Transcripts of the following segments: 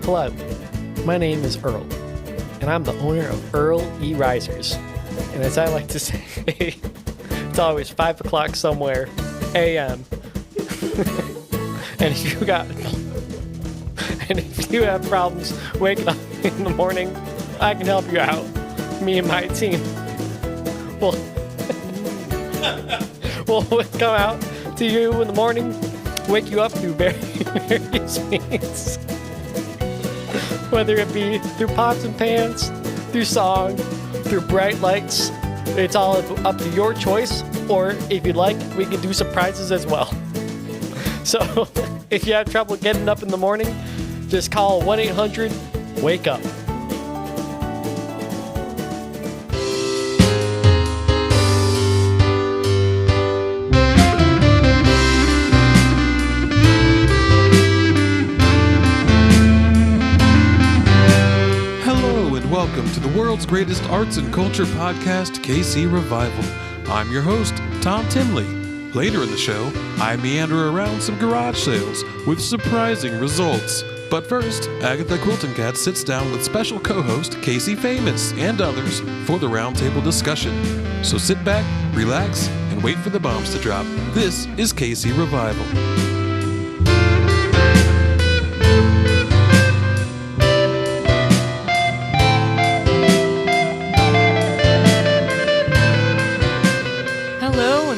Hello, my name is Earl, and I'm the owner of Earl E-Risers. And as I like to say, it's always 5 o'clock somewhere, a.m. And if you have problems waking up in the morning, I can help you out. Me and my team will come out to you in the morning, wake you up through various means. Whether it be through pots and pans, through song, through bright lights, it's all up to your choice. Or if you'd like, we can do surprises as well. So if you have trouble getting up in the morning, just call 1-800-WAKE-UP. Welcome to the world's greatest arts and culture podcast, Kasey Revival. I'm your host, Tom Timley. Later in the show, I meander around some garage sales with surprising results. But first, Agatha Quilton Cat sits down with special co-host Kasey Famous and others for the roundtable discussion. So sit back, relax, and wait for the bombs to drop. This is Kasey Revival.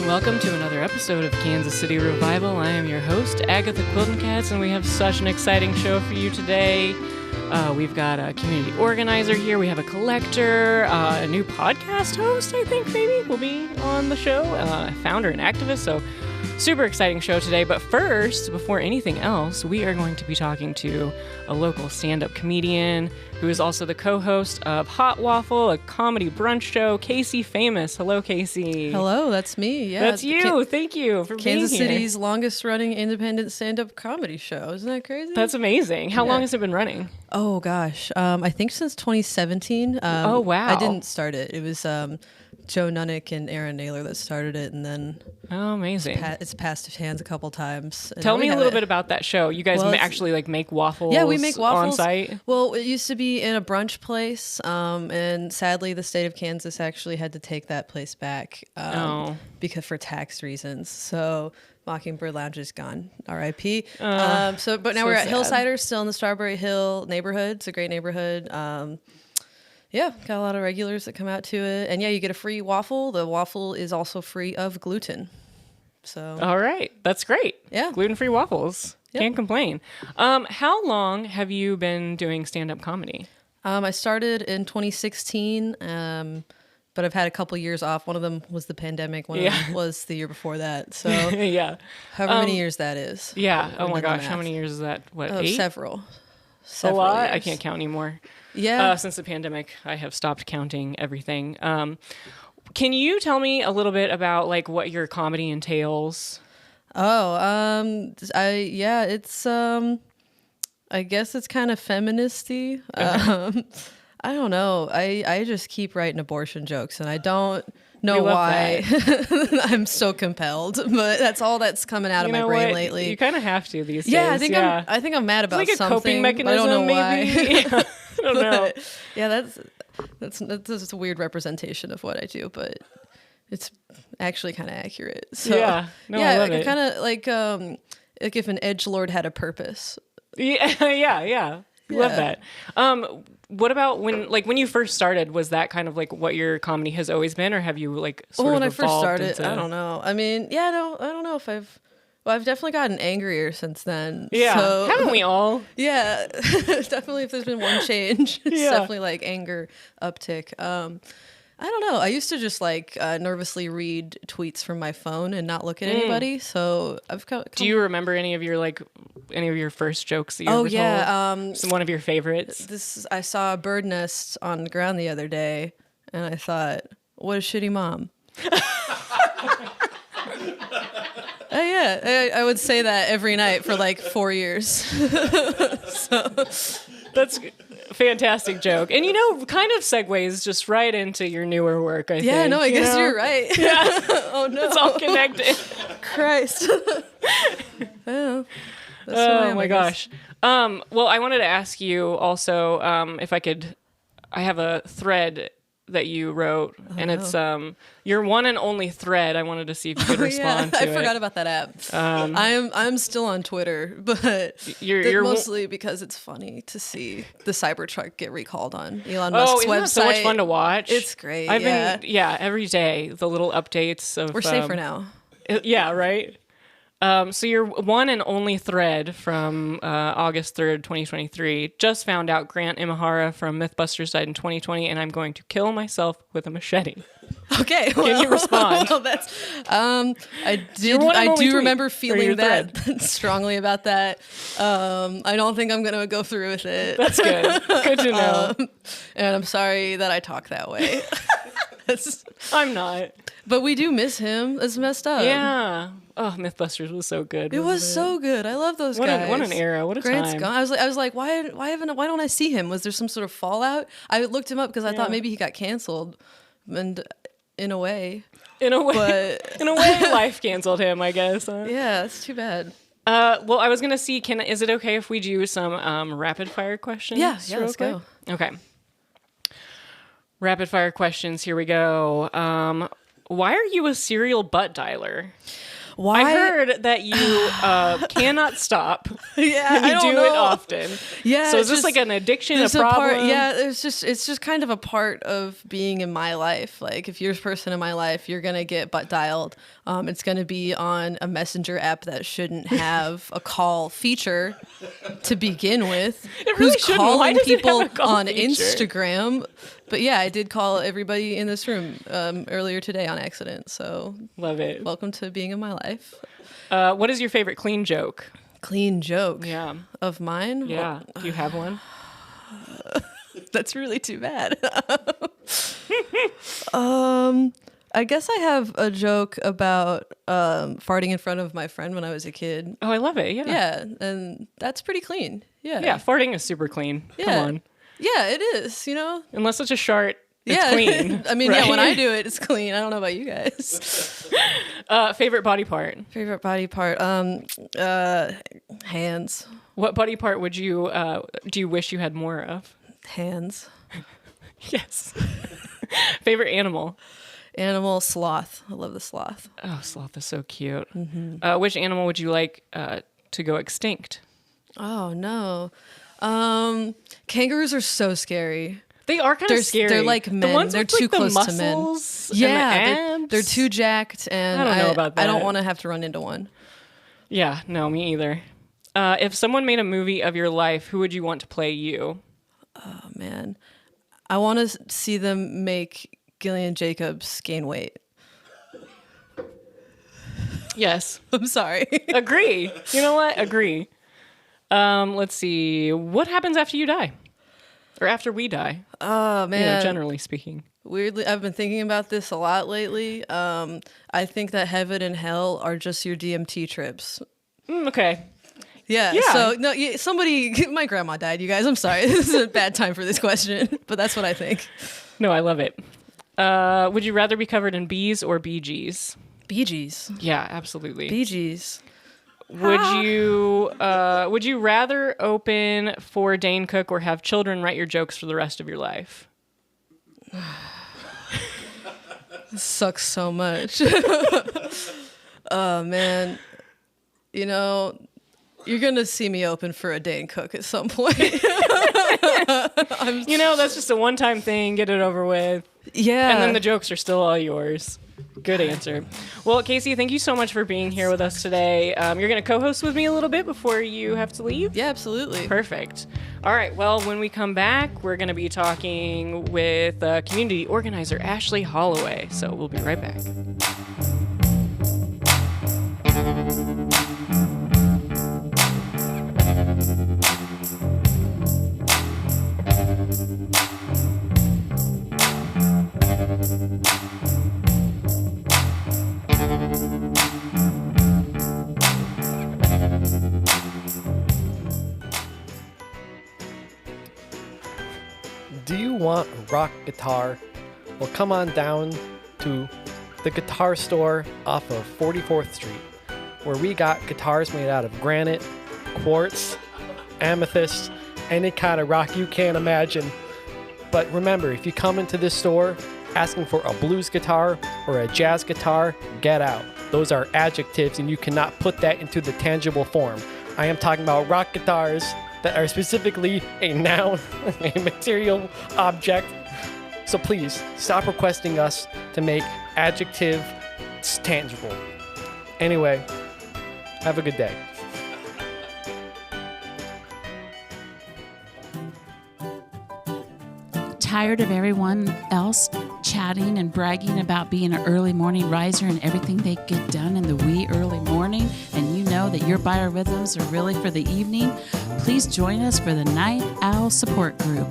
Welcome to another episode of Kansas City Revival. I am your host, Agatha Quilton Cats, and we have such an exciting show for you today. We've got a community organizer here. We have a collector, a new podcast host, I think maybe, will be on the show, founder and activist, so super exciting show today. But first, before anything else, we are going to be talking to a local stand-up comedian who is also the co-host of Hot Waffle, a comedy brunch show, Kasey Famous. Hello, Kasey. Hello, that's me. Yeah, that's you. Thank you for being here. Kansas City's longest-running independent stand-up comedy show. Isn't that crazy? That's amazing. How long has it been running? Oh, gosh. I think since 2017. Oh, wow. I didn't start it. It was Joe Nunnick and Aaron Naylor that started it, and then amazing. It's passed hands a couple times. Tell me a little bit about that show. You guys actually make waffles. Yeah, we make waffles on site. Well, it used to be in a brunch place, and sadly, the state of Kansas actually had to take that place back because for tax reasons. So Mockingbird Lounge is gone. R.I.P. But now we're at Hillsiders, still in the Strawberry Hill neighborhood. It's a great neighborhood. Yeah, got a lot of regulars that come out to it. And yeah, you get a free waffle. The waffle is also free of gluten. So all right. That's great. Yeah. Gluten-free waffles. Yep. Can't complain. How long have you been doing stand-up comedy? I started in 2016, but I've had a couple years off. One of them was the pandemic. One of them was the year before that. So yeah. However many years that is. Yeah. Oh my gosh. How many years is that? What, 8? Several a lot? Years. I can't count anymore. Yeah. Since the pandemic, I have stopped counting everything. Can you tell me a little bit about what your comedy entails? I guess it's kind of feministy. I don't know. I just keep writing abortion jokes, and I don't know why I'm so compelled, but that's all that's coming out of my brain lately. You kind of have to these days. I think I'm mad about it's something. A coping mechanism, I don't know maybe. why. I don't know. Yeah, that's just a weird representation of what I do, but it's actually kind of accurate. So, I love it. Kind of like if an edgelord had a purpose. Yeah. Love that. What about when you first started? Was that kind of what your comedy has always been, or have you when I first started? I don't know. I mean, I don't know if I've definitely gotten angrier since then. Yeah, so, haven't we all? Yeah, definitely. If there's been one change, it's definitely anger uptick. I don't know. I used to just nervously read tweets from my phone and not look at anybody. So I've come. Do you remember any of your first jokes that you ever told? One of your favorites. I saw a bird nest on the ground the other day, and I thought, what a shitty mom. Oh yeah, I would say that every night for 4 years. So that's a fantastic joke, and kind of segues just right into your newer work. I think. Yeah, no, I guess you're right. Yeah. Oh no, it's all connected. Christ. Oh. Oh my gosh. Well, I wanted to ask you also if I could. I have a thread that you wrote, and it's your one and only thread. I wanted to see if you could respond to it. I forgot about that app. I'm still on Twitter, but you're mostly because it's funny to see the Cybertruck get recalled on Elon Musk's isn't website. That so much fun to watch? It's great. I've been every day the little updates of we're safer now. Yeah, right. So your one and only thread from August 3rd, 2023 just found out Grant Imahara from Mythbusters died in 2020, and I'm going to kill myself with a machete. Okay, can you respond? Well, that's I do remember feeling that strongly about that. I don't think I'm gonna go through with it. That's good. Good to know. And I'm sorry that I talk that way. I'm not. But we do miss him. It's messed up. Yeah. Oh, Mythbusters was so good. It was so good. I love those guys. What an era. What a Grant's time. gone. I was like, why don't I see him? Was there some sort of fallout? I looked him up because I thought maybe he got canceled, and in a way, life canceled him, I guess. Huh? Yeah, it's too bad. Well, I was gonna see. Is it okay if we do some rapid fire questions? Yeah, let's go. Okay. Rapid fire questions. Here we go. Why are you a serial butt dialer? Why? I heard that you cannot stop. Yeah, and you do it often. Yeah. So is this like an addiction, a problem? It's just kind of a part of being in my life. Like if you're a person in my life, you're gonna get butt dialed. It's gonna be on a messenger app that shouldn't have a call feature to begin with. It really shouldn't. Why does it have a call on feature? Instagram? But yeah, I did call everybody in this room earlier today on accident. So love it. Welcome to being in my life. What is your favorite clean joke? Clean joke? Yeah. Of mine? Yeah. Do you have one? That's really too bad. I guess I have a joke about farting in front of my friend when I was a kid. Oh, I love it. Yeah. Yeah, and that's pretty clean. Yeah. Yeah, farting is super clean. Yeah. Come on. Yeah, it is, you know? Unless it's a shart, it's clean. I mean, right? yeah, when I do it, it's clean. I don't know about you guys. Favorite body part? Favorite body part? Hands. What body part would you do you wish you had more of? Hands. Yes. Favorite animal? Animal, sloth. I love the sloth. Oh, sloth is so cute. Mm-hmm. Which animal would you like to go extinct? Oh, no. Kangaroos are so scary. They are kind of scary. They're like men. The ones they're with, too like, close the to men. Yeah, they're too jacked, and I don't know about that. I don't want to have to run into one. Yeah, no, me either. If someone made a movie of your life, who would you want to play you? Oh man, I want to see them make Gillian Jacobs gain weight. Yes, I'm sorry. Agree. You know what? Agree. Let's see. What happens after you die? Or after we die? Oh, man. You know, generally speaking. Weirdly, I've been thinking about this a lot lately. I think that heaven and hell are just your DMT trips. Okay. Yeah. So, no, somebody, my grandma died, you guys. I'm sorry. This is a bad time for this question, but that's what I think. No, I love it. Would you rather be covered in bees or Bee Gees? Bee Gees. Yeah, absolutely. Bee Gees. Would you rather open for Dane Cook or have children write your jokes for the rest of your life? This sucks so much. Oh man. You know, you're gonna see me open for a Dane Cook at some point. You know, that's just a one-time thing, get it over with. Yeah. And then the jokes are still all yours. Good answer. Well, Kasey, thank you so much for being here with us today. You're going to co-host with me a little bit before you have to leave? Yeah, absolutely. Perfect. All right. Well, when we come back, we're going to be talking with community organizer Ashley Holloway. So we'll be right back. Do you want a rock guitar? Well, come on down to the guitar store off of 44th Street, where we got guitars made out of granite, quartz, amethyst, any kind of rock you can imagine. But remember, if you come into this store asking for a blues guitar or a jazz guitar, get out. Those are adjectives and you cannot put that into the tangible form. I am talking about rock guitars that are specifically a noun, a material object. So please, stop requesting us to make adjectives tangible. Anyway, have a good day. Tired of everyone else chatting and bragging about being an early morning riser and everything they get done in the wee early morning, and you know that your biorhythms are really for the evening? Please join us for the Night Owl Support Group.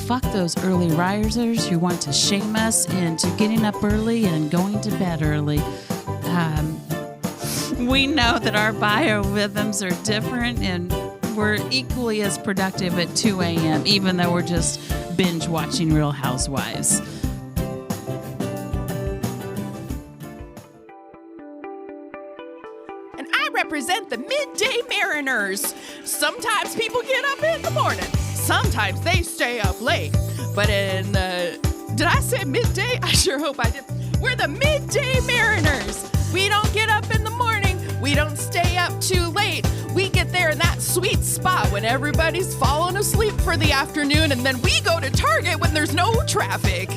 Fuck those early risers who want to shame us into getting up early and going to bed early. We know that our biorhythms are different and we're equally as productive at 2 a.m., even though we're just binge watching Real Housewives. And I represent the Midday Mariners. Sometimes people get up in the morning. Sometimes they stay up late. But did I say midday? I sure hope I did. We're the Midday Mariners. We don't get up in the morning. We don't stay up too late. We get there in that sweet spot when everybody's falling asleep for the afternoon, and then we go to Target when there's no traffic.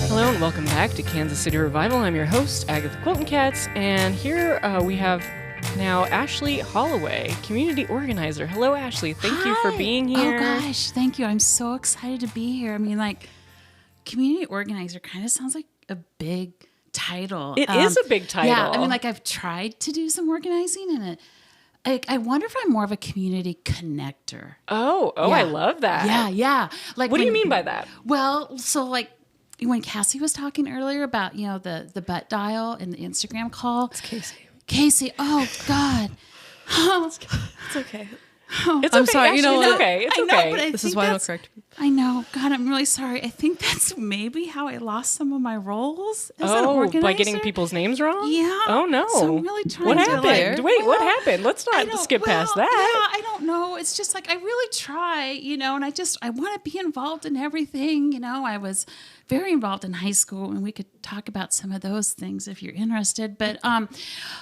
Hello and welcome back to Kansas City Revival. I'm your host, Agatha Quilton Katz, and here we have now Ashley Holloway, community organizer. Hello, Ashley. Thank you for being here. Oh, gosh. Thank you. I'm so excited to be here. I mean, like, community organizer kind of sounds like a big title. It is a big title. Yeah. I mean, like, I've tried to do some organizing, and I wonder if I'm more of a community connector. Oh, Yeah. I love that. Yeah. Like, What do you mean by that? Well, so like when Cassie was talking earlier about, you know, the butt dial and the Instagram call. It's Kasey. Casey, oh God. It's okay. It's I'm okay. sorry, Ashley, you know it's what? okay. It's I know, okay. but This is why I don't correct people. I know. God, I'm really sorry. I think that's maybe how I lost some of my roles as an Oh, organizer. by getting people's names wrong? Yeah. Oh, no. So I'm really trying What to happened? like, Wait, what well, happened? Let's I not don't- skip past well, that. Yeah, I don't know. It's just like I really try, you know, and I want to be involved in everything. You know, I was very involved in high school, and we could talk about some of those things if you're interested. But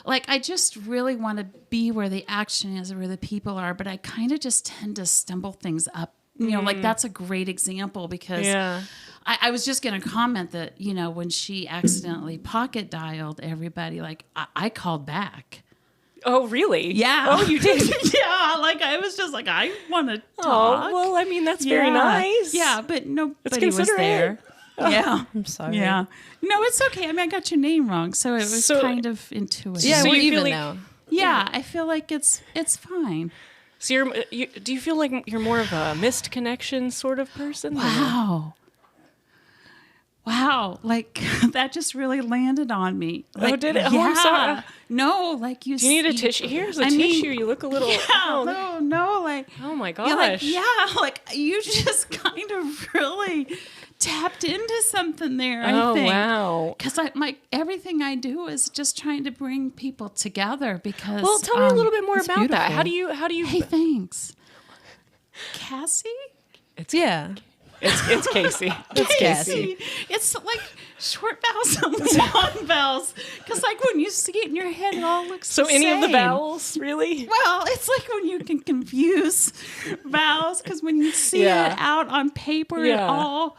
like I just really want to be where the action is, where the people are. But I kind of just tend to stumble things up. You know, like that's a great example because Yeah. I was just going to comment that, you know, when she accidentally pocket dialed everybody, like I called back. Oh, really? Yeah. Oh, you did? Yeah. Like I was just like, I want to talk. Oh, well, I mean, that's very Yeah. nice. Yeah, but nobody was considerate. there. Yeah. I'm sorry. Yeah. No, it's okay. I mean, I got your name wrong, so it was So- kind of intuitive. Yeah, So we're you feel even like- now. Yeah, I feel like it's fine. So do you feel like you're more of a missed connection sort of person? Wow. Like that just really landed on me. Like, did it? Oh, yeah. I'm sorry. No, like you. Do you need a tissue? Here's a I tissue. mean, You look a little. Yeah. No. Like. Oh my gosh. Like you just kind of really tapped into something there. Oh, I think. wow. Because everything I do is just trying to bring people together. Because Well, tell me a little bit more it's about that. beautiful. How do you? Hey, thanks, Cassie. Yeah. It's Casey. It's Casey. It's like short vowels and long vowels. Because like when you see it in your head, it all looks So the any of the same. vowels, really? Well, it's like when you can confuse vowels because when you see Yeah. it out on paper, it Yeah. all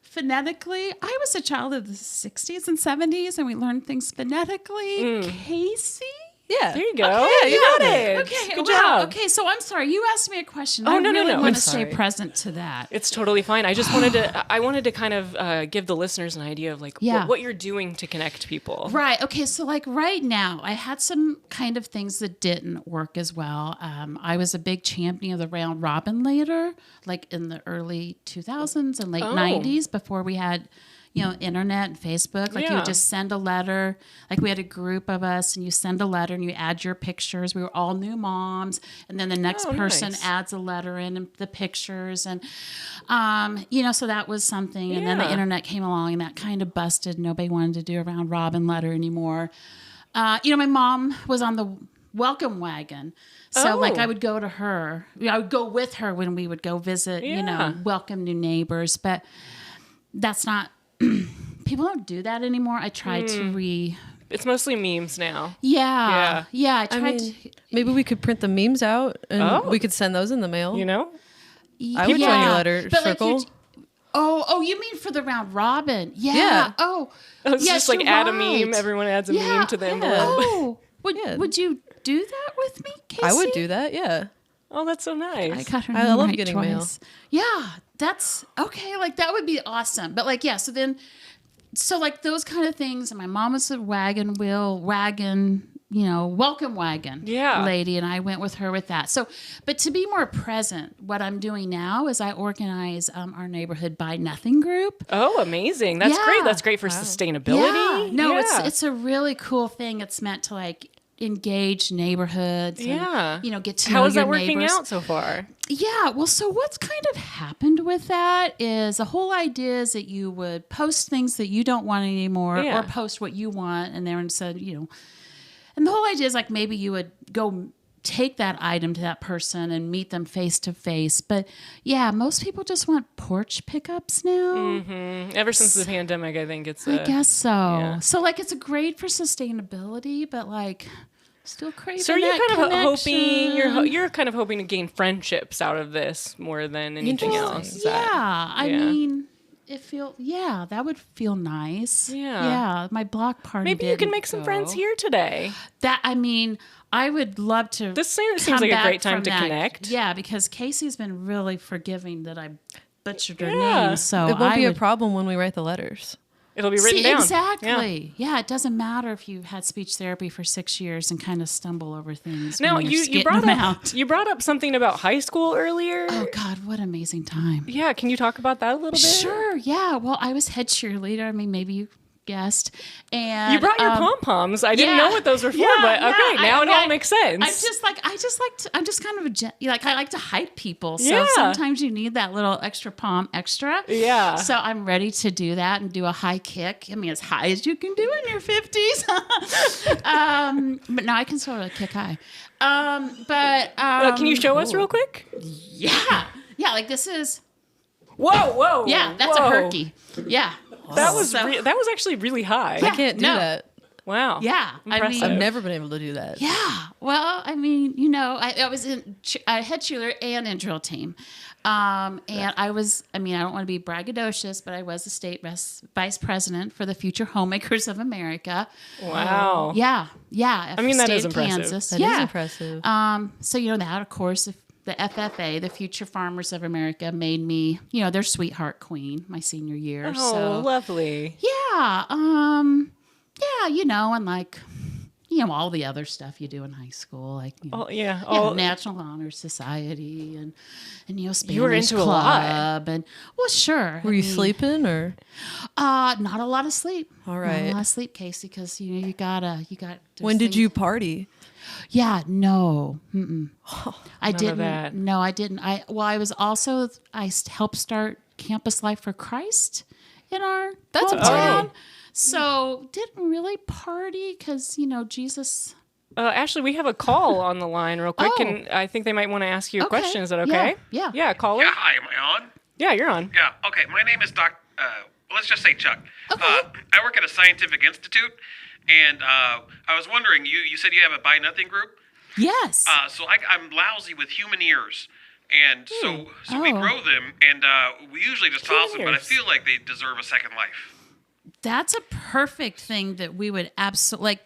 phonetically. I was a child of the 60s and 70s, and we learned things phonetically. Casey? Yeah. There you go. Okay, Yeah, you got it. Okay, Good wow. job. Okay, so I'm sorry. You asked me a question. Oh, I no, really no. want I'm to stay sorry. present to that. It's totally fine. I just wanted to. I wanted to kind of give the listeners an idea of like Yeah. what you're doing to connect people. Right. Okay. So, like right now, I had some kind of things that didn't work as well. I was a big champion of the round robin later, like in the early 2000s and late 90s before we had, internet and Facebook. Like you Yeah. would just send a letter. Like we had a group of us, and you send a letter and you add your pictures. We were all new moms, and then the next person nice. adds a letter in and the pictures, and so that was something. And then the Yeah. internet came along, and that kind of busted. Nobody wanted to do a round robin letter anymore. My mom was on the welcome wagon. So like I would go to her. I would go with her when we would go visit, welcome new neighbors. But that's not, people don't do that anymore. I tried to It's mostly memes now. Yeah. I tried to. Maybe we could print the memes out and we could send those in the mail. You know? I would join your letter But circle. You mean for the round robin? Yeah. Yeah. Oh, It's yes, just like you're add a right. meme. Everyone adds a meme to the Yeah. envelope. Oh, Yeah. would you do that with me, Kasey? I would do that, yeah. Oh, that's so nice. I got her I name love right getting twice. mail. Yeah, that's okay. Like that would be awesome. But like, so like those kind of things. And my mom was a wagon, welcome wagon lady. And I went with her with that. So, but to be more present, what I'm doing now is I organize our neighborhood Buy Nothing group. Oh, amazing. That's great. That's great for sustainability. Yeah. No, it's a really cool thing. It's meant to like engage neighborhoods. And, get to know How is your that working neighbors. out so far? Yeah, well, so what's kind of happened with that is the whole idea is that you would post things that you don't want anymore or post what you want, and then said, and the whole idea is like maybe you would go take that item to that person and meet them face to face. But yeah, most people just want porch pickups now. Mm-hmm. Ever since the pandemic, I think it's. I guess so. Yeah. So like it's great for sustainability, but like. Still crazy. So are you kind of hoping you're kind of hoping to gain friendships out of this more than anything else? I mean, that would feel nice. Yeah, my block party. Maybe you can make some friends here today. I would love to. This seems like a great time to connect. Yeah, because Kasey's been really forgiving that I butchered her name, so it won't be a problem when we write the letters. It'll be written down. Exactly. Yeah, it doesn't matter if you had speech therapy for 6 years and kind of stumble over things. Now, you brought up something about high school earlier. Oh, God, what an amazing time. Yeah, can you talk about that a little bit? Sure, yeah. Well, I was head cheerleader. I mean, maybe you guessed. And you brought your pom-poms. I didn't know what those were for, but okay, now it all makes sense. I'm just kind of I like to hype people. So sometimes you need that little extra pom extra. Yeah. So I'm ready to do that and do a high kick. I mean, as high as you can do in your 50s. But now I can sort of kick high. Can you show us real quick? Yeah. Yeah, like this is. Whoa. Yeah, that's a herky. Yeah. That was actually really high. I can't do that. Wow. Yeah. Impressive. I've never been able to do that. Yeah. Well, I mean, I was in head cheerleader and in drill team. And I don't want to be braggadocious, but I was the state vice president for the Future Homemakers of America. Wow. Yeah. I mean, that is impressive. Kansas. That is impressive. So, that, of course, the FFA, the Future Farmers of America, made me, their sweetheart queen my senior year. Oh, so, lovely. Yeah. And like, all the other stuff you do in high school, like, National Honor Society and Spanish you were into Club. a lot. And, well, sure. Were you sleeping or? Not a lot of sleep. All right. Not a lot of sleep, Kasey, because, you got. When did you party? Yeah, no. I didn't. Of that. No, I didn't. I helped start Campus Life for Christ in our hometown. So didn't really party because, Jesus. Ashley, we have a call on the line real quick, and I think they might want to ask you a question. Is that okay? Yeah. Yeah, caller. Yeah, hi, am I on? Yeah, you're on. Yeah, okay. My name is let's just say Chuck. Okay. I work at a scientific institute, and I was wondering, you said you have a Buy Nothing group? Yes. So I'm lousy with human ears, and so we grow them, and we usually just toss them, but I feel like they deserve a second life. That's a perfect thing that we would absolutely,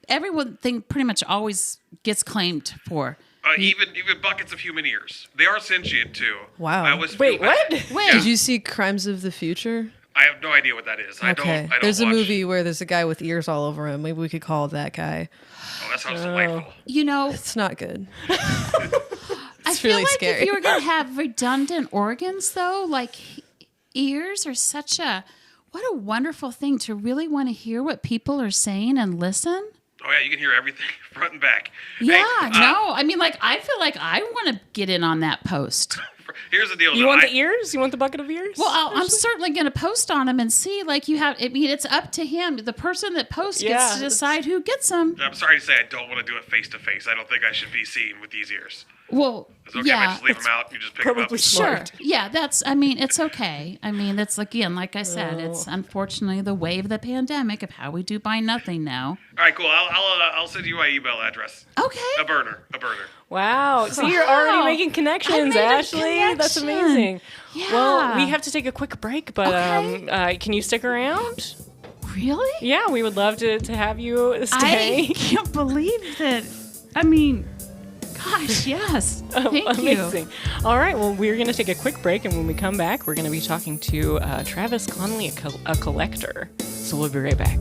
everything pretty much always gets claimed for. Even buckets of human ears. They are sentient, too. Wow. Wait, what? Wait. Did you see Crimes of the Future? I have no idea what that is. I don't There's a watch. movie where there's a guy with ears all over him. Maybe we could call that guy. Oh, that sounds delightful. It's not good. I It's feel really like scary. if you were going to have redundant organs, though, like, ears are what a wonderful thing to really want to hear what people are saying and listen. Oh, yeah, you can hear everything front and back. Yeah, Hey, no. I mean, like, I feel like I want to get in on that post. Here's the deal. You want the ears? You want the bucket of ears? Well, I'm certainly going to post on them and see, like, it's up to him. The person that posts gets to decide who gets them. I'm sorry to say I don't want to do it face-to-face. I don't think I should be seen with these ears. Well, It's okay if I just leave them out. You just pick them up. Sure. Yeah, it's okay. I mean, it's, again, like I said, it's unfortunately the wave of the pandemic of how we do buy nothing now. All right, cool. I'll send you my email address. Okay. A burner. Wow. So you're already making connections, Ashley. That's amazing. Yeah. Well, we have to take a quick break, but can you stick around? Really? Yeah, we would love to have you stay. I can't believe that. I mean, gosh, yes. Thank Amazing. you. All right, well, we're going to take a quick break, and when we come back, we're going to be talking to Travis Conley, a collector. So we'll be right back.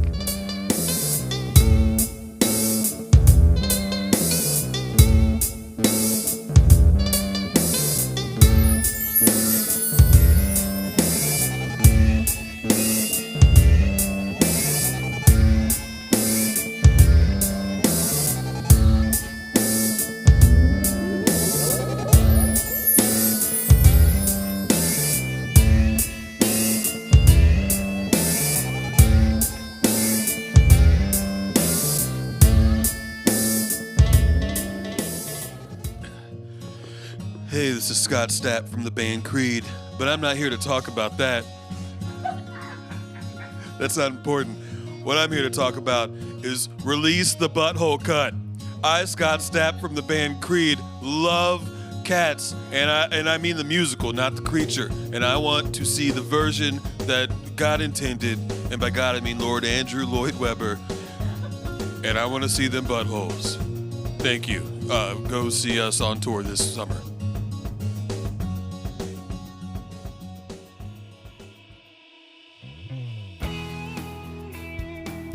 Hey, this is Scott Stapp from the band Creed, but I'm not here to talk about that. That's not important. What I'm here to talk about is Release the Butthole Cut. I, Scott Stapp from the band Creed, love cats, and I mean the musical, not the creature. And I want to see the version that God intended, and by God I mean Lord Andrew Lloyd Webber. And I want to see them buttholes. Thank you. Go see us on tour this summer.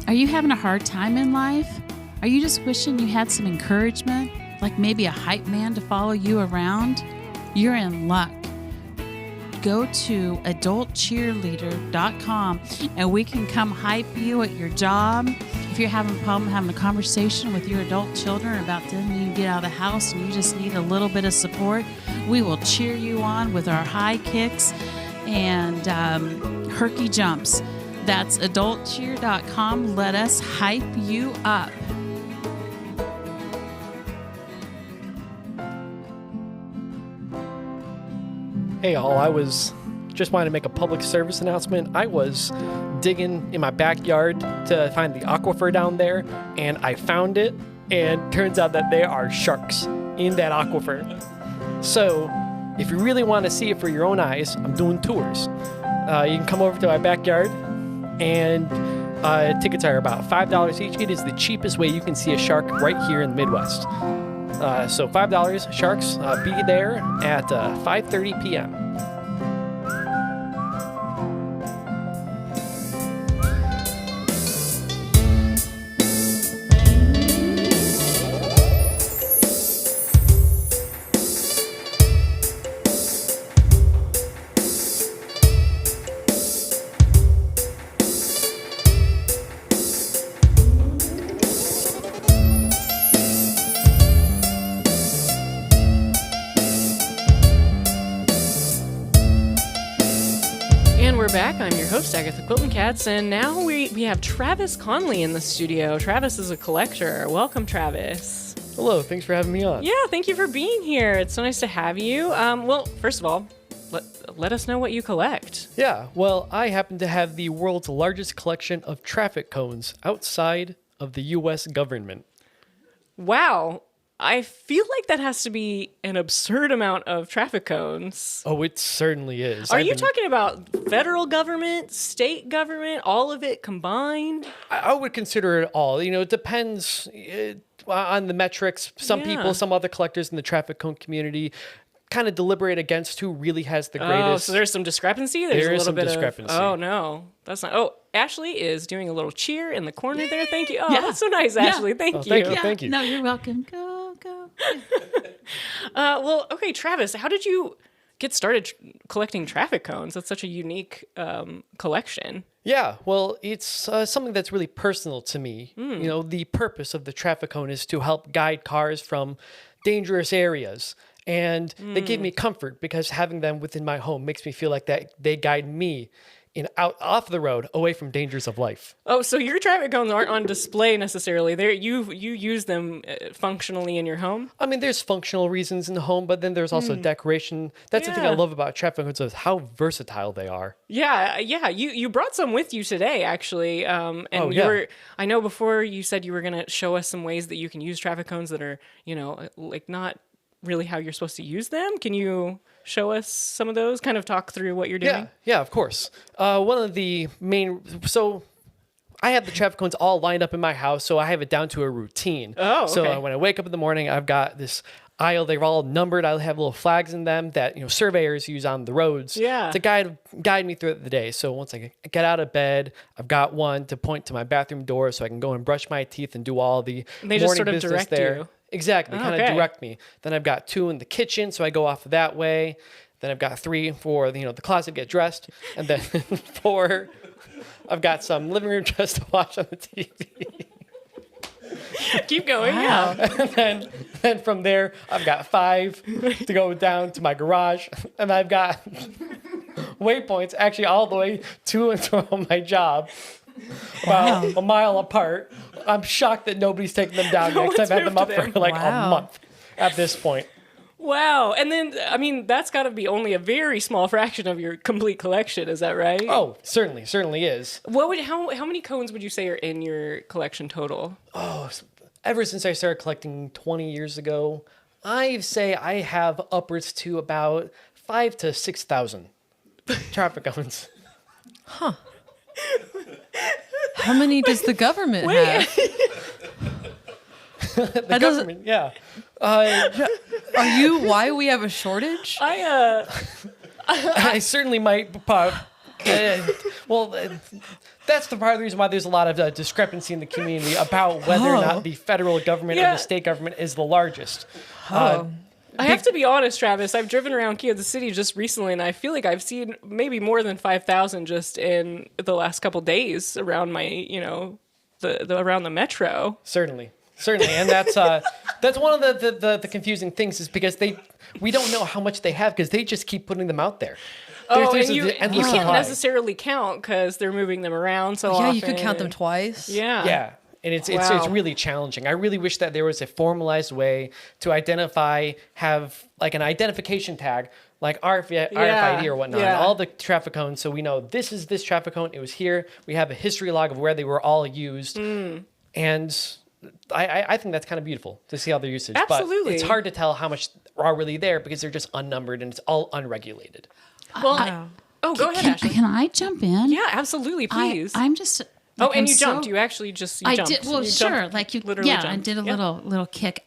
Are you having a hard time in life? Are you just wishing you had some encouragement? Like maybe a hype man to follow you around? You're in luck. Go to adultcheerleader.com and we can come hype you at your job. If you're having a problem having a conversation with your adult children about them, you get out of the house and you just need a little bit of support, we will cheer you on with our high kicks and herky jumps. That's adultcheer.com. Let us hype you up. Hey all, I was just wanting to make a public service announcement. I was digging in my backyard to find the aquifer down there, and I found it, and turns out that there are sharks in that aquifer. So, if you really want to see it for your own eyes, I'm doing tours. You can come over to my backyard, and tickets are about $5 each. It is the cheapest way you can see a shark right here in the Midwest. So $5, sharks, be there at 5:30 p.m. Back. I'm your host, Agatha Quilton Katz, and now we have Travis Conley in the studio. Travis is a collector. Welcome, Travis. Hello, thanks for having me on. Yeah, thank you for being here. It's so nice to have you. Well, first of all, let us know what you collect. Yeah, well, I happen to have the world's largest collection of traffic cones outside of the U.S. government. Wow. I feel like that has to be an absurd amount of traffic cones. Oh, it certainly is. Are you talking about federal government, state government, all of it combined? I would consider it all. You know, it depends on the metrics. Some people, some other collectors in the traffic cone community kind of deliberate against who really has the greatest. Oh, so there's some discrepancy? There's there a is little some bit discrepancy. Oh, no. That's not. Oh, Ashley is doing a little cheer in the corner there. Thank you. Oh, that's so nice, Ashley. Thank you. Thank you. Thank you. No, you're welcome. Go. Well, okay, Travis, how did you get started collecting traffic cones? That's such a unique collection. Yeah, well, it's something that's really personal to me. You know, the purpose of the traffic cone is to help guide cars from dangerous areas. And they give me comfort because having them within my home makes me feel like that they guide me off the road, away from dangers of life. Oh, so your traffic cones aren't on display necessarily. You use them functionally in your home? I mean, there's functional reasons in the home, but then there's also decoration. That's the thing I love about traffic cones is how versatile they are. Yeah. You brought some with you today, actually. I know before you said you were going to show us some ways that you can use traffic cones that are, like not really how you're supposed to use them. Can you show us some of those? Kind of talk through what you're doing? Yeah, of course. One of the so I have the traffic cones all lined up in my house, so I have it down to a routine. Oh, okay. So when I wake up in the morning, I've got this aisle. They're all numbered. I have little flags in them that surveyors use on the roads to guide me through the day. So once I get out of bed, I've got one to point to my bathroom door so I can go and brush my teeth and do all the they morning just sort of business direct there. you. Exactly, kind of Okay. direct me. Then I've got 2 in the kitchen, so I go off that way. Then I've got 3 for the closet, get dressed, and then 4, I've got some living room just to watch on the TV. Keep going. Wow. And then from there, I've got 5 to go down to my garage, and I've got waypoints actually all the way to and from my job, about a mile apart. I'm shocked that nobody's taken them down yet, 'cause I've had them up for like a month at this point. Wow. And then, I mean, that's got to be only a very small fraction of your complete collection. Is that right? Oh, certainly is. How many cones would you say are in your collection total? Oh, ever since I started collecting 20 years ago, I say I have upwards to about 5,000 to 6,000 traffic cones. Huh. How many does the government have? The government, yeah. Why we have a shortage? I certainly might. That's the part of the reason why there's a lot of discrepancy in the community about whether or not the federal government or the state government is the largest. I have to be honest, Travis. I've driven around Kansas City just recently, and I feel like I've seen maybe more than 5,000 just in the last couple days around my, around the metro. Certainly, and that's one of the confusing things is because we don't know how much they have because they just keep putting them out there. And you can't necessarily count because they're moving them around so often. Yeah, you could count them twice. Yeah. And it's really challenging. I really wish that there was a formalized way to have like an identification tag, like RFID or whatnot, on all the traffic cones, so we know this is this traffic cone. It was here. We have a history log of where they were all used, and I think that's kind of beautiful to see all their usage. Absolutely, but it's hard to tell how much are really there because they're just unnumbered and it's all unregulated. Well, go ahead, Ashley. Can I jump in? Yeah, absolutely, please. I'm just. Like, and you jumped. You actually just jumped. I did. Well, sure. Like you literally jumped. I did a little kick.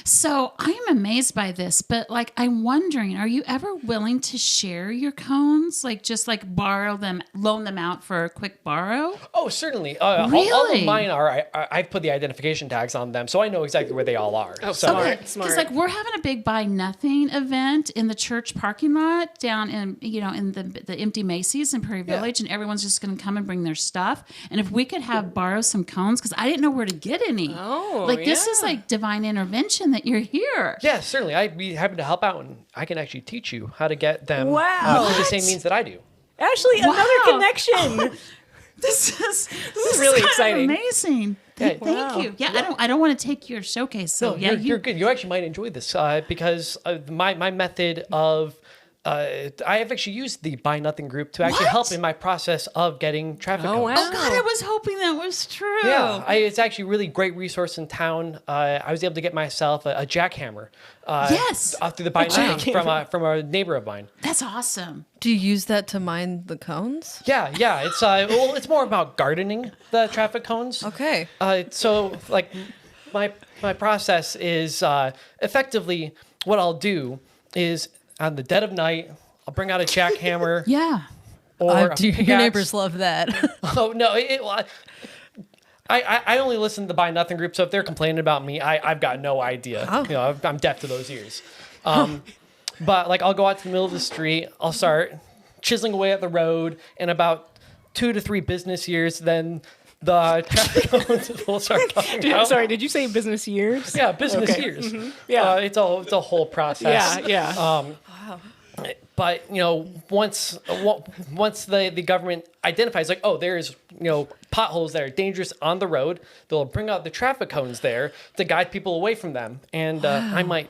So I'm amazed by this, but like I'm wondering, are you ever willing to share your cones? Like just like borrow them, loan them out for a quick borrow? Oh, certainly. Really? All of mine are. I've put the identification tags on them, so I know exactly where they all are. Oh, smart. Because like we're having a big buy nothing event in the church parking lot down in in the empty Macy's in Prairie Village, and everyone's just going to come and bring their stuff. And if we could borrow some cones, because I didn't know where to get any. This is like divine intervention that you're here. Yeah, certainly. I'd be happy to help out, and I can actually teach you how to get them Wow. through the same means that I do. Ashley, another connection. This is really exciting. Amazing. Yeah. Thank you. Yeah, I don't want to take your showcase. So No, you're good. You actually might enjoy this because my method of I have actually used the Buy Nothing group to actually help in my process of getting traffic cones. Wow. Oh God, I was hoping that was true. Yeah, it's actually a really great resource in town. I was able to get myself a jackhammer. Through the Buy Nothing from a neighbor of mine. That's awesome. Do you use that to mine the cones? Yeah. It's more about gardening the traffic cones. Okay. So like my process is effectively what I'll do is on the dead of night I'll bring out a jackhammer. Yeah. Or your neighbors love that. Oh no! I only listen to the Buy Nothing group, so if they're complaining about me, I've got no idea. Oh. I'm deaf to those ears. But like I'll go out to the middle of the street, I'll start chiseling away at the road, and about 2 to 3 business years, then the traffic cones will start coming out. Sorry, did you say business years? Yeah, business years. Mm-hmm. Yeah, it's a whole process. yeah. But once the government identifies like, oh, there's potholes that are dangerous on the road, they'll bring out the traffic cones there to guide people away from them. And I might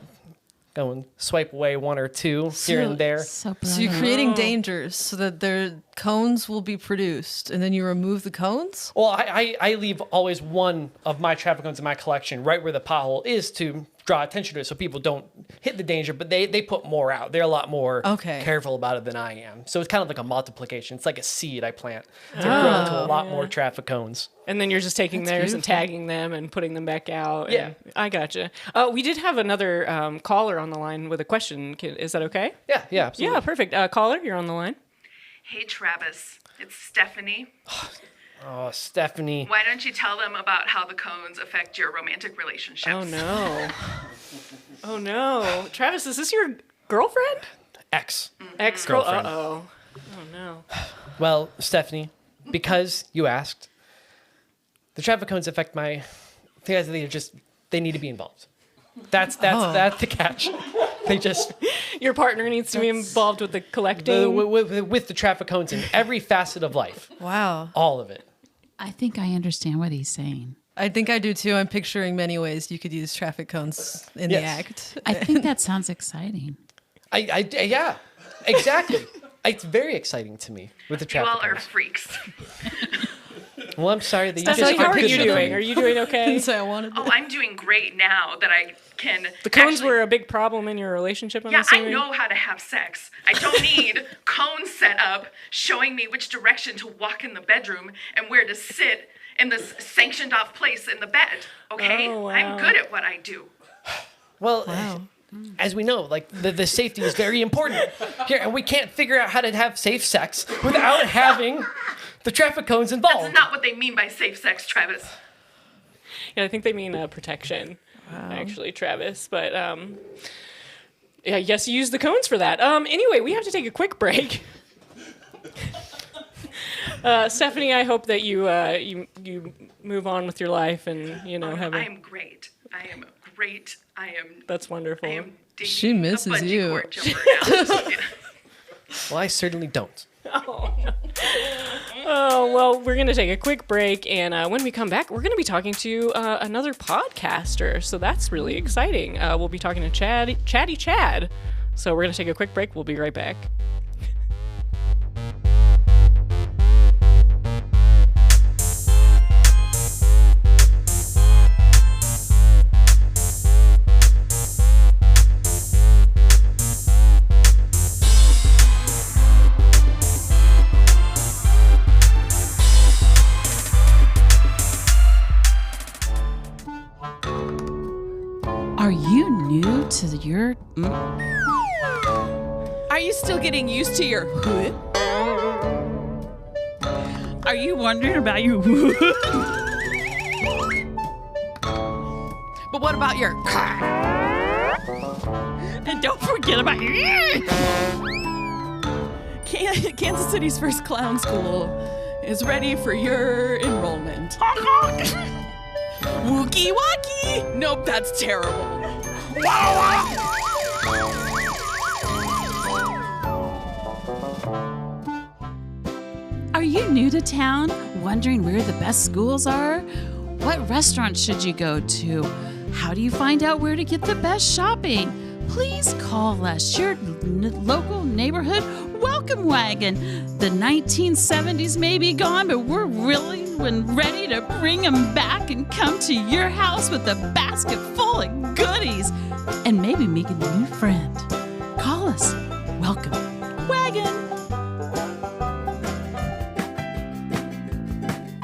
go and swipe away 1 or 2 here and there. So you're creating dangers so that their cones will be produced, and then you remove the cones? Well, I leave always one of my traffic cones in my collection right where the pothole is to draw attention to it so people don't hit the danger, but they put more out. They're a lot more careful about it than I am. So it's kind of like a multiplication. It's like a seed I plant to grow into a lot more traffic cones. And then you're just taking theirs and tagging them and putting them back out. Yeah. I gotcha. We did have another caller on the line with a question. Is that okay? Yeah, absolutely. Yeah, perfect. Caller, you're on the line. Hey, Travis. It's Stephanie. Oh, Stephanie. Why don't you tell them about how the cones affect your romantic relationships? Oh, no. Oh, no. Travis, is this your girlfriend? Ex-girlfriend. Uh-oh. Oh, no. Well, Stephanie, because you asked, the traffic cones affect my... They need to be involved. That's the catch. They just... Your partner needs to be involved with the collecting? With the traffic cones in every facet of life. Wow. All of it. I think I understand what he's saying. I think I do too. I'm picturing many ways you could use traffic cones in the act. I think that sounds exciting. Yeah, exactly. It's very exciting to me with the traffic You all are cones. freaks. Well, I'm sorry that you Stephanie, just... how are you doing? Are you doing okay? So I wanted to. Oh, I'm doing great now that I can... The cones actually... were a big problem in your relationship, I'm Yeah, assuming? I know how to have sex. I don't need cones set up showing me which direction to walk in the bedroom and where to sit in this sanctioned off place in the bed. Okay? Oh, wow. I'm good at what I do. Well, as we know, like the safety is very important here, and we can't figure out how to have safe sex without having the traffic cones involved. That's not what they mean by safe sex, Travis. Yeah, I think they mean protection, actually, Travis. But yeah, yes, you use the cones for that. Anyway, we have to take a quick break. Stephanie, I hope that you move on with your life and have. I am great. I am great. That's wonderful. I am dating She misses a bungee you. cord jumper now. Well, I certainly don't. Oh, well, we're going to take a quick break, and when we come back, we're going to be talking to another podcaster, so that's really exciting. We'll be talking to Chatty Chad. So we're going to take a quick break. We'll be right back. Are you new to your... Are you still getting used to your hood? Are you wondering about your hood? But what about your car? And don't forget about your... Kansas City's first clown school is ready for your enrollment. Wookie Walkie! Nope, that's terrible. Are you new to town, wondering where the best schools are? What restaurants should you go to? How do you find out where to get the best shopping? Please call us, your local neighborhood welcome wagon. The 1970s may be gone, but we're willing and ready to bring them back and come to your house with a basket full of goodies and maybe make a new friend. Call us. Welcome wagon.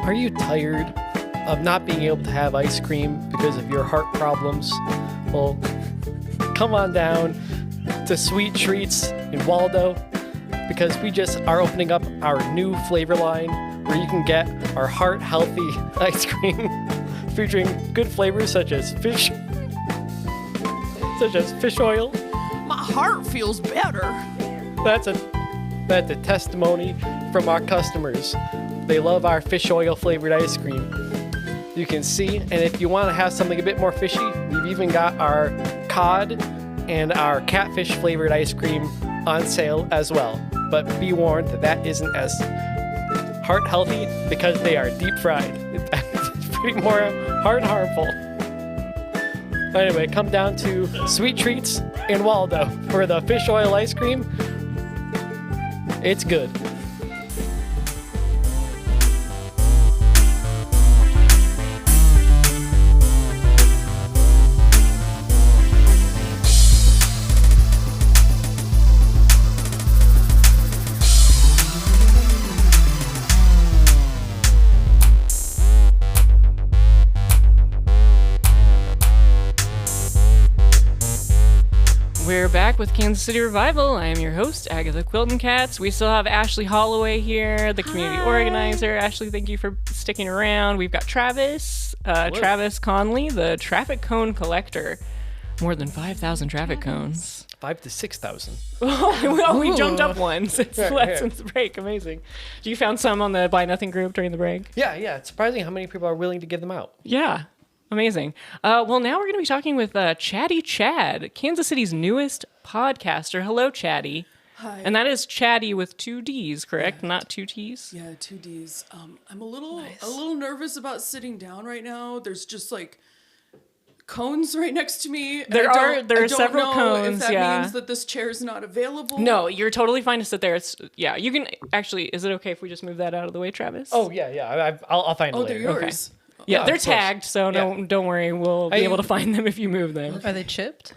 Are you tired of not being able to have ice cream because of your heart problems? Well, come on down to Sweet Treats in Waldo, because we just are opening up our new flavor line where you can get our heart-healthy ice cream featuring good flavors such as fish oil, My heart feels better. That's a testimony from our customers. They love our fish oil flavored ice cream. You can see, and if you want to have something a bit more fishy, we've even got our cod and our catfish flavored ice cream on sale as well. But be warned that isn't as heart healthy because they are deep fried. It's pretty more heart harmful. Anyway, come down to Sweet Treats in Waldo for the fish oil ice cream. It's good. We're back with Kansas City Revival. I am your host, Agatha Quilton Katz. We still have Ashley Holloway here, the community organizer. Ashley, thank you for sticking around. We've got Travis Conley, the traffic cone collector. More than 5,000 traffic cones. 5,000 to 6,000. Oh, we jumped up one since Here. the break. Amazing. You found some on the Buy Nothing group during the break? Yeah. It's surprising how many people are willing to give them out. Yeah. Amazing. Well, now we're going to be talking with Chatty Chad, Kansas City's newest podcaster. Hello, Chatty. Hi. And that is Chatty with 2 Ds, correct? Yeah. Not 2 Ts? Yeah, 2 Ds. I'm a little nervous about sitting down right now. There's just like cones right next to me. There are several know cones. If that yeah. means that this chair is not available. No, you're totally fine to sit there. You can actually. Is it okay if we just move that out of the way, Travis? Oh yeah. I'll find it later. They're yours. Okay. Yeah, they're of course. tagged, so don't worry. We'll be able to find them if you move them. Are they chipped?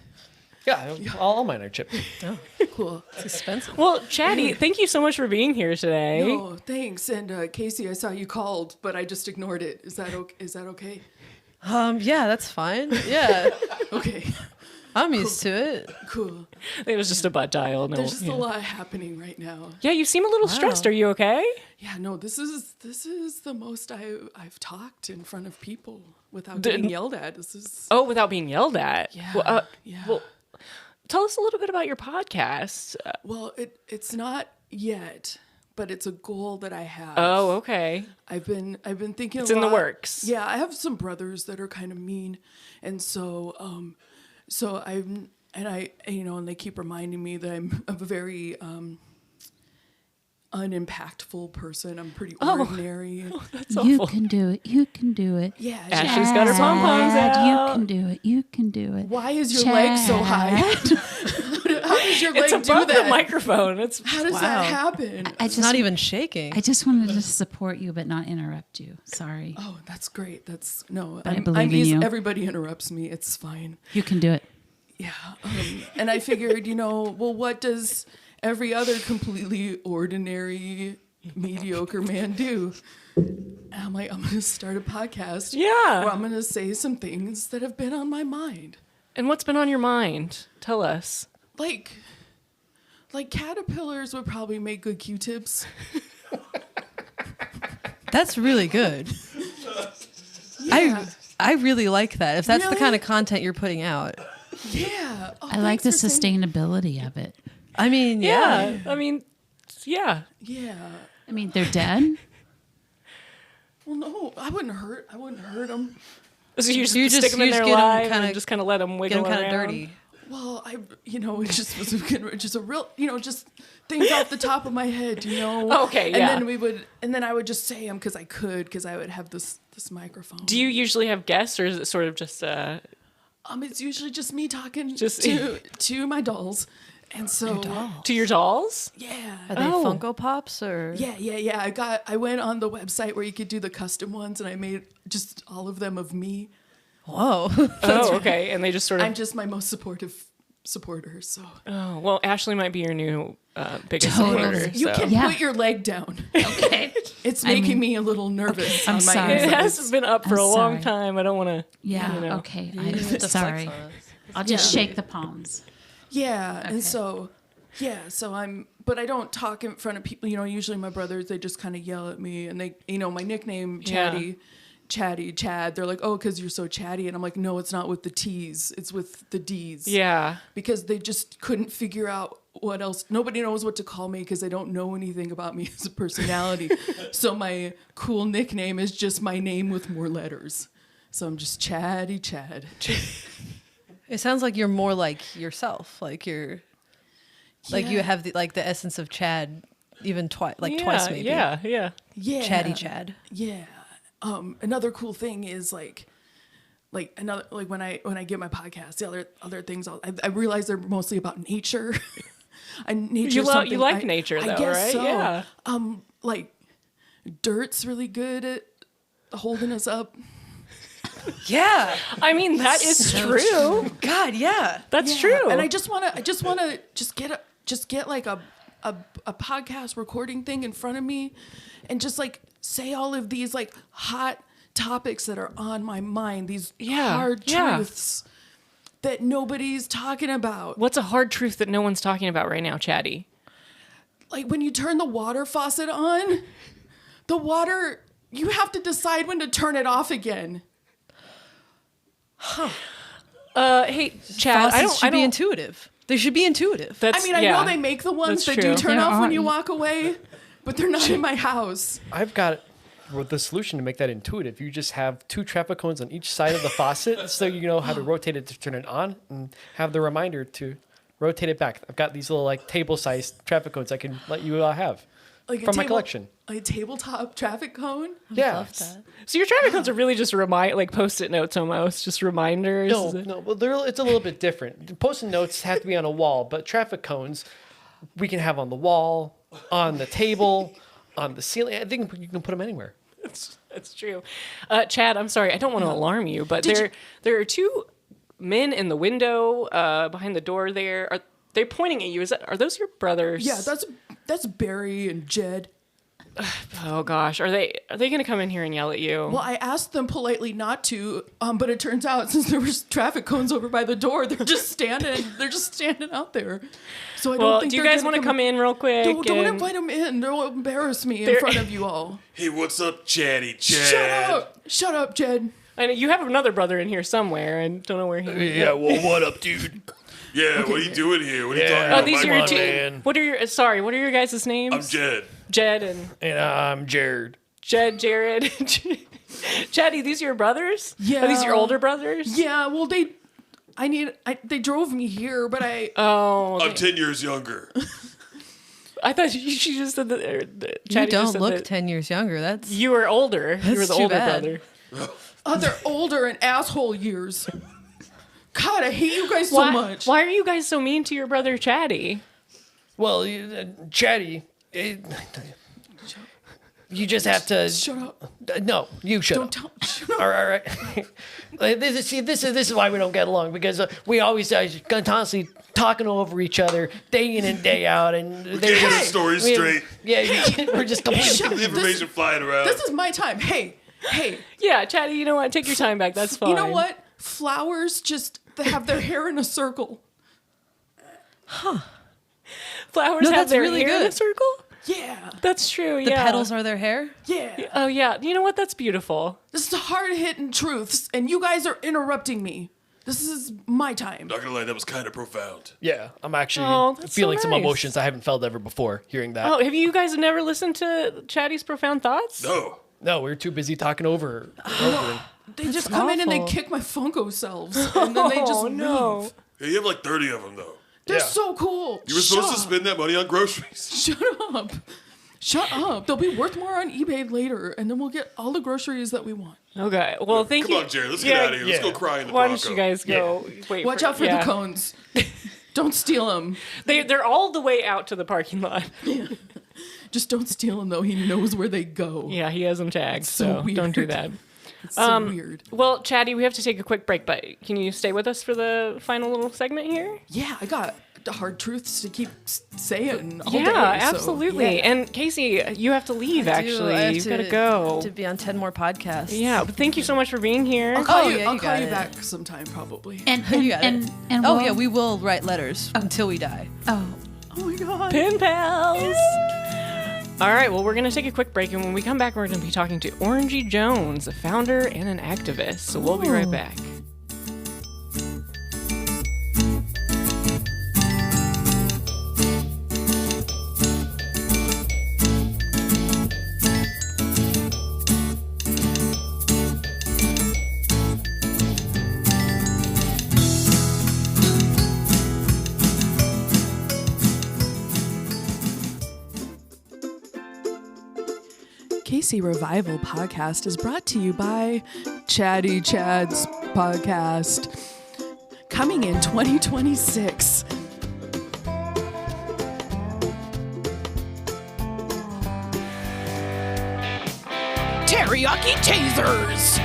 Yeah, all mine are chipped. Oh, cool. It's expensive. Well, Chatty, thank you so much for being here today. No, thanks. And Kasey, I saw you called, but I just ignored it. Is that okay? Yeah, that's fine. Yeah, Okay. I'm used to it. Cool. It was just a butt dial. No, There's just a lot happening right now. Yeah, you seem a little stressed. Are you okay? Yeah, no, this is the most I've talked in front of people without getting yelled at. This is without being yelled at. Yeah. Well, tell us a little bit about your podcast. Well, it's not yet, but it's a goal that I have. Oh, okay. I've been thinking It's a lot. in the works. Yeah, I have some brothers that are kind of mean, and so and they keep reminding me that I'm a very unimpactful person. I'm pretty ordinary. That's You awful. can do it. You can do it. Yeah. Ashley's got her pom-poms Chad, out. You can do it. You can do it. Why is your leg so high? How does your leg It's do above that? the microphone. How does that happen? It's not even shaking. I just wanted to support you, but not interrupt you. Sorry. Oh, that's great. I I believe in you. Everybody interrupts me. It's fine. You can do it. Yeah. And I figured, what does every other completely ordinary, mediocre man do? And I'm like, I'm going to start a podcast. Yeah. Where I'm going to say some things that have been on my mind. And what's been on your mind? Tell us. Like caterpillars would probably make good Q-tips. That's really good. Yeah. I really like that. If that's the Really? kind of content you're putting out. Yeah. Oh, I like the thanks for saying- sustainability of it. I mean, yeah. I mean, yeah. Yeah. I mean, they're dead. Well, no, I wouldn't hurt them. So you just You stick just- them in you there just get 'em live kinda- and just kind of let them Get wiggle them kind of around. dirty. Well, it just was just a real, just things off the top of my head, Okay, yeah. And then I would just say them because I would have this microphone. Do you usually have guests, or is it sort of just It's usually just me talking Just- to my dolls, and so to your dolls? yeah. Are they Funko Pops or? Yeah. I went on the website where you could do the custom ones, and I made just all of them of me. Whoa. Oh, okay. And they just sort of. I'm just my most supportive supporter, so Oh, well, Ashley might be your new biggest Totally. supporter. you so. can Yeah. put your leg down. Okay. It's making me a little nervous. I'm on my sorry. It insides. has been up for I'm a long sorry. time. I don't want to. Yeah. Okay. I'm sorry. I'll just shake the palms. Yeah, Okay. and so but I don't talk in front of people. Usually my brothers, they just kind of yell at me, and they, my nickname Chatty Chad. They're like, oh, because you're so chatty. And I'm like, no, it's not with the T's. It's with the D's. Yeah. Because they just couldn't figure out what else. Nobody knows what to call me because they don't know anything about me as a personality. So my cool nickname is just my name with more letters. So I'm just Chatty Chad. It sounds like you're more like yourself. Like you're, like you have the essence of Chad, even twice maybe. Yeah. Chatty Chad. Yeah. Another cool thing is like when I get my podcast, the other things I realize they're mostly about nature. You like nature though, I guess right? So. Yeah. Like dirt's really good at holding us up. Yeah. I mean, that is true. God, yeah. That's true. And I just want to get like a podcast recording thing in front of me and just like say all of these like hot topics that are on my mind, these hard truths that nobody's talking about. What's a hard truth that no one's talking about right now, Chatty? Like when you turn the water faucet on, the water, you have to decide when to turn it off again. Huh. Hey, Chad, Faucets should be intuitive. They should be intuitive. I know they make the ones that do turn off when you walk away, but they're not in my house. I've got the solution to make that intuitive. You just have 2 traffic cones on each side of the faucet, so you know how to rotate it to turn it on, and have the reminder to rotate it back. I've got these little like table-sized traffic cones I can let you have from my collection. A tabletop traffic cone? Yeah. Love that. So your traffic cones are really just Post-it notes almost, just reminders? No. Well, it's a little bit different. Post-it notes have to be on a wall, but traffic cones we can have on the wall, on the table, on the ceiling. I think you can put them anywhere. That's true. Chad, I'm sorry. I don't want to alarm you, but there are 2 men in the window behind the door there. Are they pointing at you? Are those your brothers? Yeah, that's Barry and Jed. Oh gosh, are they going to come in here and yell at you? Well, I asked them politely not to, but it turns out since there was traffic cones over by the door, they're just standing out there. So I don't think. Do you guys want to come in real quick? Don't invite them in. They'll embarrass me in front of you all. Hey, what's up, Chatty Chad? Shut up, Jed. I know you have another brother in here somewhere, and don't know where he is. Yeah, well, what up, dude? Yeah, what are you doing here? What are you talking about? These are your two. What are your guys' names? I'm Jed. Jed and I'm Jared. Jared. Chatty, these are your brothers? Yeah. Are these your older brothers? Yeah, well, they drove me here, but I'm 10 years younger. I thought she just said that. You don't look 10 years younger. You were older. You were the older bad. brother. They're older in asshole years. God, I hate you guys so much. Why are you guys so mean to your brother Chatty? Well, Chatty, you just have to shut up. No, you shut up. Don't tell. Shut up. All right. This is why we don't get along, because we always constantly talking over each other day in and day out, and we can't get the story straight. Yeah, we're just completely information flying around. This is my time. Hey. Yeah, Chatty, you know what? Take your time back. That's fine. You know what? Flowers just have their hair in a circle. Huh. Flowers have their hair in a circle? Yeah. That's true, The petals are their hair? Yeah. Oh, yeah. You know what? That's beautiful. This is hard-hitting truths, and you guys are interrupting me. This is my time. Not gonna lie, that was kind of profound. Yeah, I'm actually feeling some emotions I haven't felt ever before hearing that. Oh, have you guys never listened to Chatty's profound thoughts? No, we were too busy talking over. They just come in and they kick my Funko selves, and then they just leave. Yeah, you have like 30 of them, though. They're so cool. You were supposed to spend that money on groceries. Shut up. They'll be worth more on eBay later, and then we'll get all the groceries that we want. Okay. Well, thank you. Come on, Jared. Let's get out of here. Let's go cry in the Why Bronco. don't you guys go? Wait. Watch out for the cones. Don't steal them. They're all the way out to the parking lot. Just don't steal them, though. He knows where they go. Yeah, he has them tagged, so weird. Don't do that. It's so weird. Well, Chatty, we have to take a quick break, but can you stay with us for the final little segment here? Yeah, I got the hard truths to keep saying all day. Yeah, absolutely. And Kasey, you have to leave, actually. You've got to go. To be on 10 more podcasts. Yeah, but thank you so much for being here. I'll call you back sometime, probably. And you got it. Yeah, we will write letters until we die. Oh my God. Pen pals. All right, well, we're going to take a quick break, and when we come back, we're going to be talking to Orangey Jones, a founder and an activist. So we'll be right back. Kasey Revival Podcast is brought to you by Chatty Chad's Podcast. Coming in 2026. Teriyaki tasers!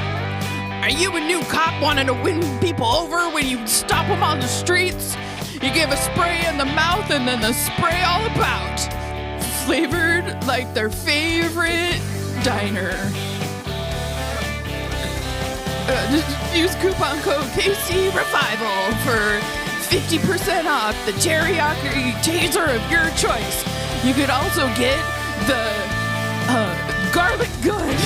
Are you a new cop wanting to win people over when you stop them on the streets? You give a spray in the mouth and then the spray all about. Flavored like their favorite diner. Use coupon code KC Revival for 50% off the teriyaki taser of your choice. You could also get the garlic good.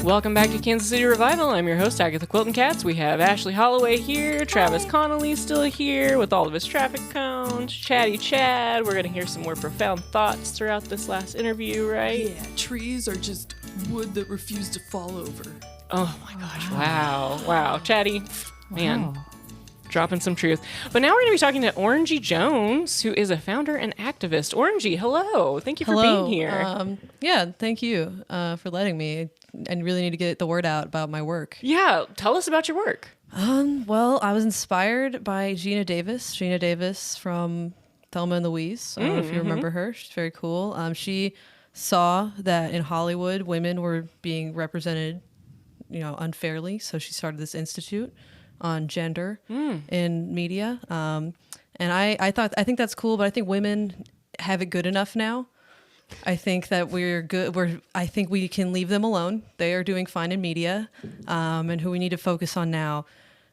Welcome back to Kansas City Revival. I'm your host, Agatha Quilton Katz. We have Ashley Holloway here. Travis Connolly still here with all of his traffic cones. Chatty Chad. We're going to hear some more profound thoughts throughout this last interview, right? Yeah, trees are just wood that refuse to fall over. Oh my gosh. Wow. Chatty. Man. Wow. Dropping some truth. But now we're going to be talking to Orangey Jones, who is a founder and activist. Orangey, hello. Thank you for being here. Yeah, thank you for letting me. I really need to get the word out about my work. Yeah, tell us about your work. Well, I was inspired by Gina Davis from Thelma and Louise. I don't know if you remember her. She's very cool. She saw that in Hollywood, women were being represented, unfairly. So she started this institute on gender in media. And I think that's cool, but I think women have it good enough now. I think that we're good. I think we can leave them alone. They are doing fine in media. And who we need to focus on now,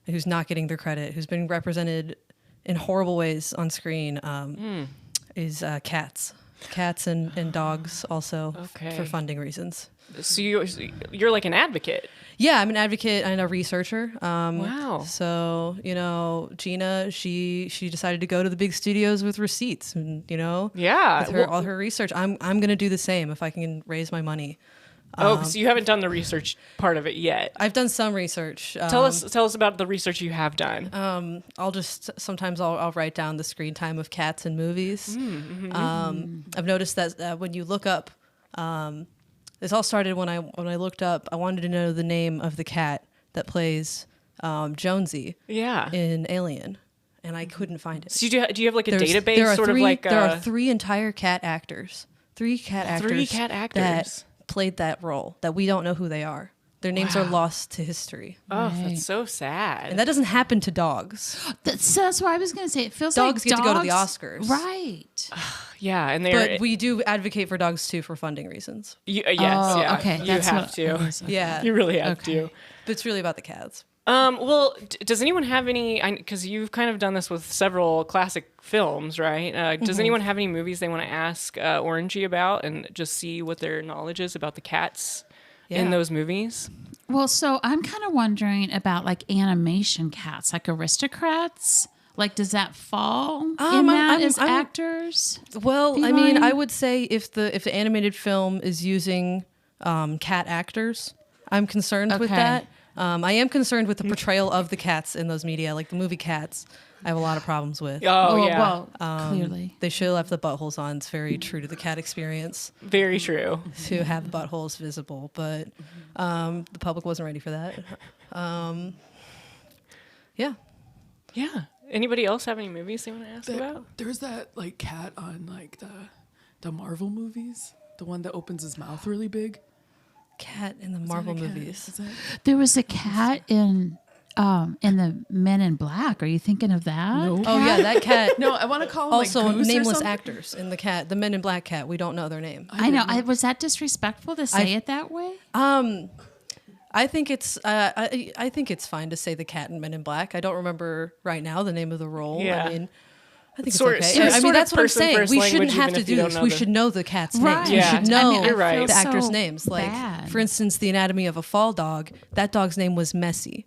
who's not getting their credit, who's been represented in horrible ways on screen, is cats. Cats and dogs also for funding reasons. So you're like an advocate. Yeah, I'm an advocate and a researcher. Wow. So, Gina, she decided to go to the big studios with receipts and, with all her research. I'm going to do the same if I can raise my money. So you haven't done the research part of it yet. I've done some research. Tell us about the research you have done. Sometimes I'll write down the screen time of cats in movies. I've noticed that when you look up, this all started when I looked up. I wanted to know the name of the cat that plays Jonesy in Alien, and I couldn't find it. So do you have like a database? There are three entire cat actors. Three cat actors that played that role that we don't know who they are. Their names are lost to history. Oh, that's so sad. And that doesn't happen to dogs. That's what I was going to say. It feels dogs like get to go to the Oscars. Right. Yeah, but we do advocate for dogs too for funding reasons. Yes, yeah. Okay, you have to. Yeah, you really have to. But it's really about the cats. Well, does anyone have any? Because you've kind of done this with several classic films, right? Does anyone have any movies they want to ask Orangey about and just see what their knowledge is about the cats in those movies? Well, so I'm kind of wondering about like animation cats, like Aristocrats. Like, does that fall in that as actors? Well, I mean, I would say if the animated film is using cat actors, I'm concerned with that. I am concerned with the portrayal of the cats in those media, like the movie Cats. I have a lot of problems with. Well, clearly. They should have left the buttholes on. It's very true to the cat experience. Very true. To have the buttholes visible, but the public wasn't ready for that. Yeah. Anybody else have any movies they want to ask about? There's that like cat on like the Marvel movies, the one that opens his mouth really big. Cat in the Marvel movies. There was a cat in the Men in Black. Are you thinking of that? No. Oh yeah, that cat. No, I want to call them Also, like Goose or nameless something. actors in the Men in Black cat. We don't know their name. I know. Was that disrespectful to say it that way? I think it's I think it's fine to say the cat in Men in Black. I don't remember right now the name of the role. Yeah. I mean, I think Sort- it's it's okay. I sort mean, of that's what I'm person saying. first We language, shouldn't have even to if you do don't this. know We the- should know the cat's Right. names. Yeah. We should I know mean, I You're right. feel the actors' so names. Like, bad. for instance, The Anatomy of a Fall dog. That dog's name was Messy,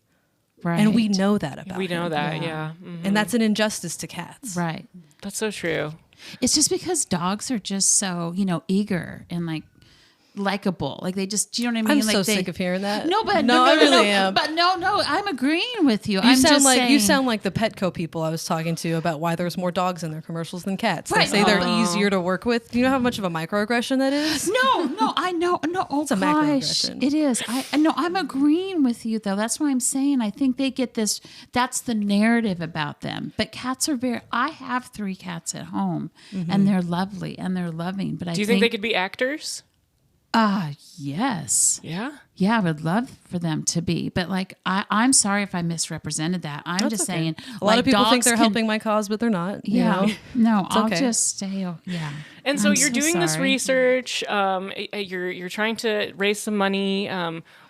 Right. and we know that about We know him. that, yeah. Mhm. And that's an injustice to cats. Right. That's so true. It's just because dogs are just so, eager and like likable. Like they just, you know what I mean? I'm like so they, sick of hearing that. No, but no, I really am. But no, I'm agreeing with you. You I'm sound just like saying, you sound like the Petco people I was talking to about why there's more dogs in their commercials than cats. Right. They say they're easier to work with. Do you know how much of a microaggression that is? No, I know. No, oh It's a gosh, macroaggression. it is. I know. I'm agreeing with you though. That's why I'm saying I think they get this. That's the narrative about them. But cats are very. I have 3 cats at home, and they're lovely and they're loving. But Do you think they could be actors? Yes. Yeah. Yeah, I would love for them to be, but like I'm sorry if I misrepresented that. I'm That's just okay. saying. A lot of people think dogs they're can- helping my cause, but they're not. you Yeah, know? no, I'll okay. just stay. Yeah. And so I'm you're doing this sorry. research. You're trying to raise some money.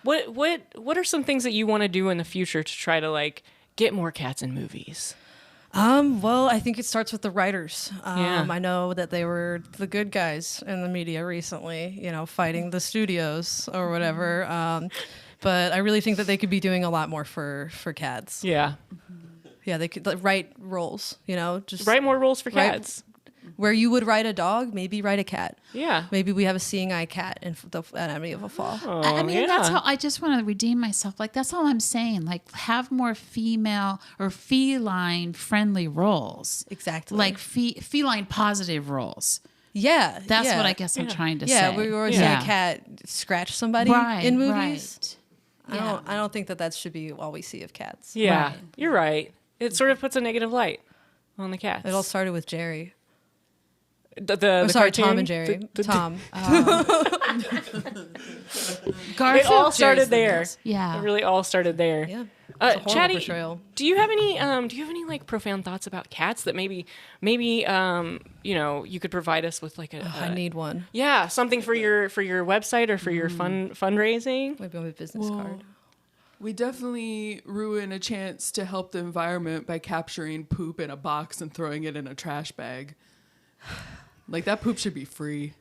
What are some things that you want to do in the future to try to like get more cats in movies? Well, I think it starts with the writers. Yeah. I know that they were the good guys in the media recently, fighting the studios or whatever. But I really think that they could be doing a lot more for cats. Yeah. Yeah, they could write roles, just Write more roles for Right. cats. where you would write a dog, maybe write a cat. Yeah. Maybe we have a seeing eye cat in the Anatomy of a Fall. Oh, I mean, yeah. that's how I just want to redeem myself. Like, that's all I'm saying. Like, have more female or feline friendly roles. Exactly. Like, feline positive roles. Yeah. That's yeah. what I guess I'm trying to Yeah, say. we were seeing a cat scratch somebody Right, in movies. right. I don't think that should be all we see of cats. Yeah, Right. you're right. It sort of puts a negative light on the cats. It all started with Jerry. the Sorry, cartoon? Tom and Jerry. Tom. Garfield. It all started Jerry's the there. best. Yeah. It really all started there. Yeah. It's a horrible Chatty, portrayal. do you have any like profound thoughts about cats that maybe you could provide us with like I need one. yeah, something for your website or for your fundraising? Maybe on my business card. We definitely ruin a chance to help the environment by capturing poop in a box and throwing it in a trash bag. Like, that poop should be free.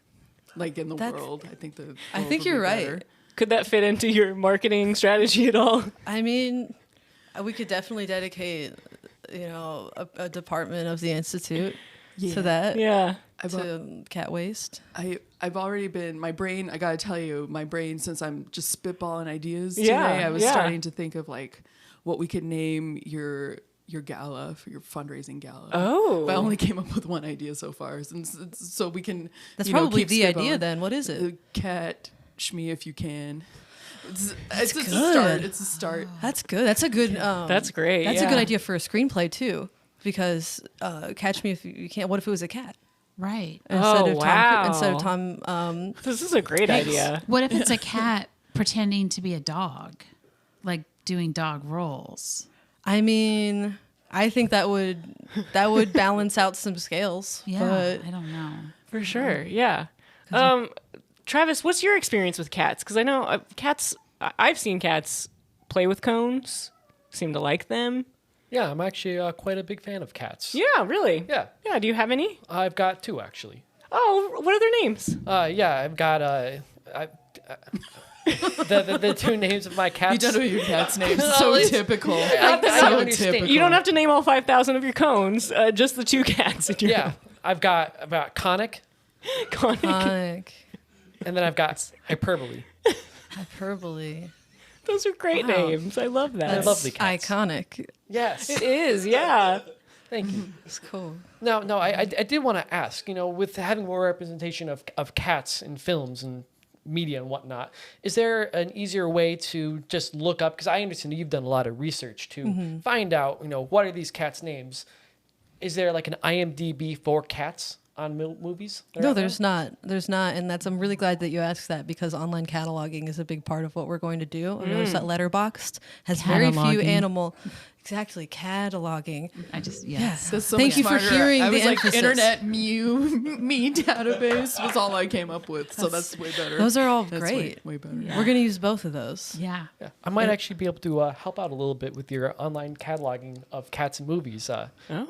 Like, in the world. I think I think you're right. Could that fit into your marketing strategy at all? I mean, we could definitely dedicate, a department of the institute to that. Yeah. To cat waste. I've already been, my brain, I gotta tell you, my brain, since I'm just spitballing ideas Yeah, today, I was yeah. starting to think of like what we could name your gala, for your fundraising gala. Oh. But I only came up with one idea so far. So we can, That's you know, probably keep the idea spitballing. then. What is it? The cat shmee if you can. It's good. a start. It's a start. That's good. That's a good. That's great. That's a yeah. good idea for a screenplay too, because Catch Me If You Can't. What if it was a cat Right. Oh, wow. Instead of Tom. This is a great idea. What if it's a cat pretending to be a dog? Like, doing dog roles? I mean, I think that would balance out some scales. Yeah. But I don't know. For sure. Yeah. Travis, what's your experience with cats? Because I know cats. I've seen cats play with cones. Seem to like them. Yeah, I'm actually quite a big fan of cats. Yeah, really. Yeah. Yeah. Do you have any? I've got 2 actually. Oh, what are their names? Yeah, I've got the 2 names of my cats. You don't know your cat's name. No, So it's- typical. I So understand. typical. You don't have to name all 5,000 of your cones. Just the 2 cats. In your Yeah, I've got Conic, iconic. and then I've got Hyperbole. Hyperbole. Those are great names. I love that. I love the cats. Iconic. Yes. It is. Yeah. Thank you. It's cool. No, I did want to ask, with having more representation of cats in films and media and whatnot, is there an easier way to just look up, because I understand you've done a lot of research to find out, what are these cats' names? Is there like an IMDb for cats movies? No, there's not. There's not, and I'm really glad that you asked that because online cataloging is a big part of what we're going to do. I noticed that Letterboxd has very few animal. Exactly, cataloging. Yes. That's so Thank much you for smarter. hearing I the was like, emphasis. Internet me database was all I came up with, so that's way better. Those are all That's great. Way better. We're going to use both of those. Yeah. I might actually be able to help out a little bit with your online cataloging of cats and movies.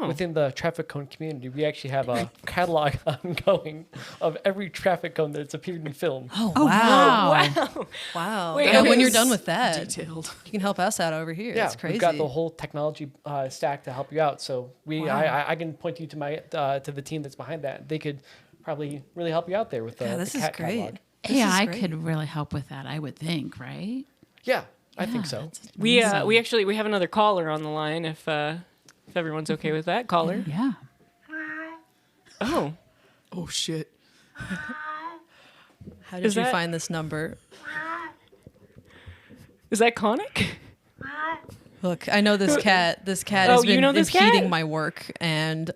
Within the traffic cone community, we actually have a catalog ongoing of every traffic cone that's appeared in film. Oh, wow. Wow. Wow. Wait, And okay. when you're done with that, Detailed. you can help us out over here. Yeah, That's crazy. we've got the whole technology stack to help you out. So I can point you to my to the team that's behind that. They could probably really help you out there with this the is cat great. catalog. Yeah, I great. could really help with that, I would think, right? Yeah, I think so. We have another caller on the line if everyone's okay with that. Caller. Yeah. Oh. Oh shit. How did Is you that- find this number? Is that Conic? Look, I know this cat. This cat Oh, has you been know this impeding cat? my work, and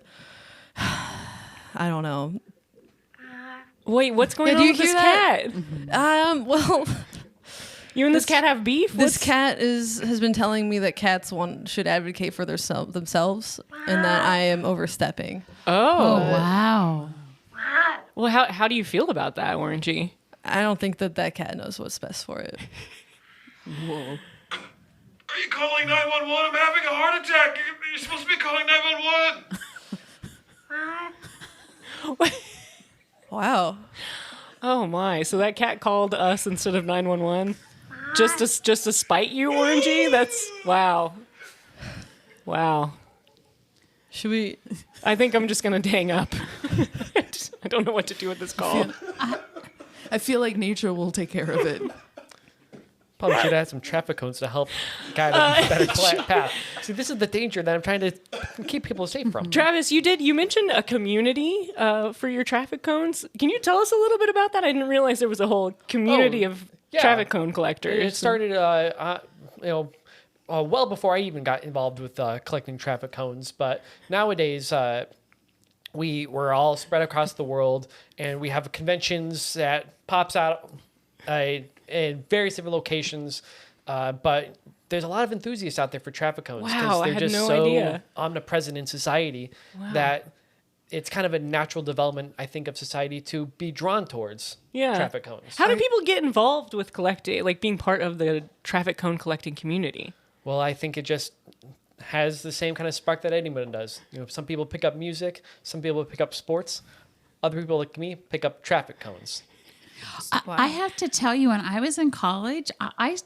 I don't know. Wait, what's going Yeah, on do you with this hear that? cat? Well, You and this cat have beef? this cat has been telling me that cats should advocate for themselves, and that I am overstepping. Oh. Wow. Well, how do you feel about that, Orangey? I don't think that cat knows what's best for it. Whoa. Are you calling 911? I'm having a heart attack. You're supposed to be calling 911. Wow. Oh my! So that cat called us instead of 911, just to spite you, Orangey. That's wow. Wow. Should we? I think I'm just gonna hang up. I don't know what to do with this call. I feel like nature will take care of it. Probably should add some traffic cones to help guide a better path. See, this is the danger that I'm trying to keep people safe from. Travis, you mentioned a community for your traffic cones. Can you tell us a little bit about that? I didn't realize there was a whole community of traffic cone collectors. It started, well before I even got involved with collecting traffic cones. But nowadays, we're all spread across the world, and we have conventions that pops out in various different locations. But there's a lot of enthusiasts out there for traffic cones. Wow, I they're had just no so idea. omnipresent in society that it's kind of a natural development, I think, of society to be drawn towards traffic cones. How do people get involved with collecting, like being part of the traffic cone collecting community? Well, I think it just has the same kind of spark that anyone does. Some people pick up music, some people pick up sports, other people like me pick up traffic cones. I have to tell you, when I was in college, I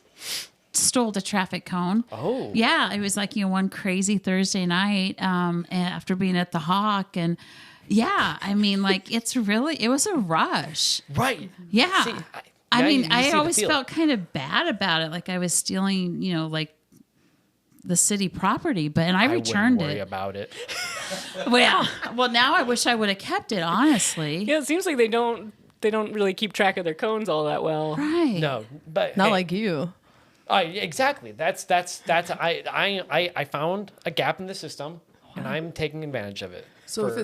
stole a traffic cone. Oh. Yeah, it was like, one crazy Thursday night after being at the Hawk. And yeah, I mean, like, it was a rush. Right. Yeah. See, I now mean, you I see the always feel. felt kind of bad about it. Like I was stealing, like the city property, and I returned wouldn't worry it. about it. Well, now I wish I would have kept it, honestly. Yeah, it seems like they don't really keep track of their cones all that well. Right. No, but Not like you. exactly. That's I found a gap in the system, and I'm taking advantage of it. So if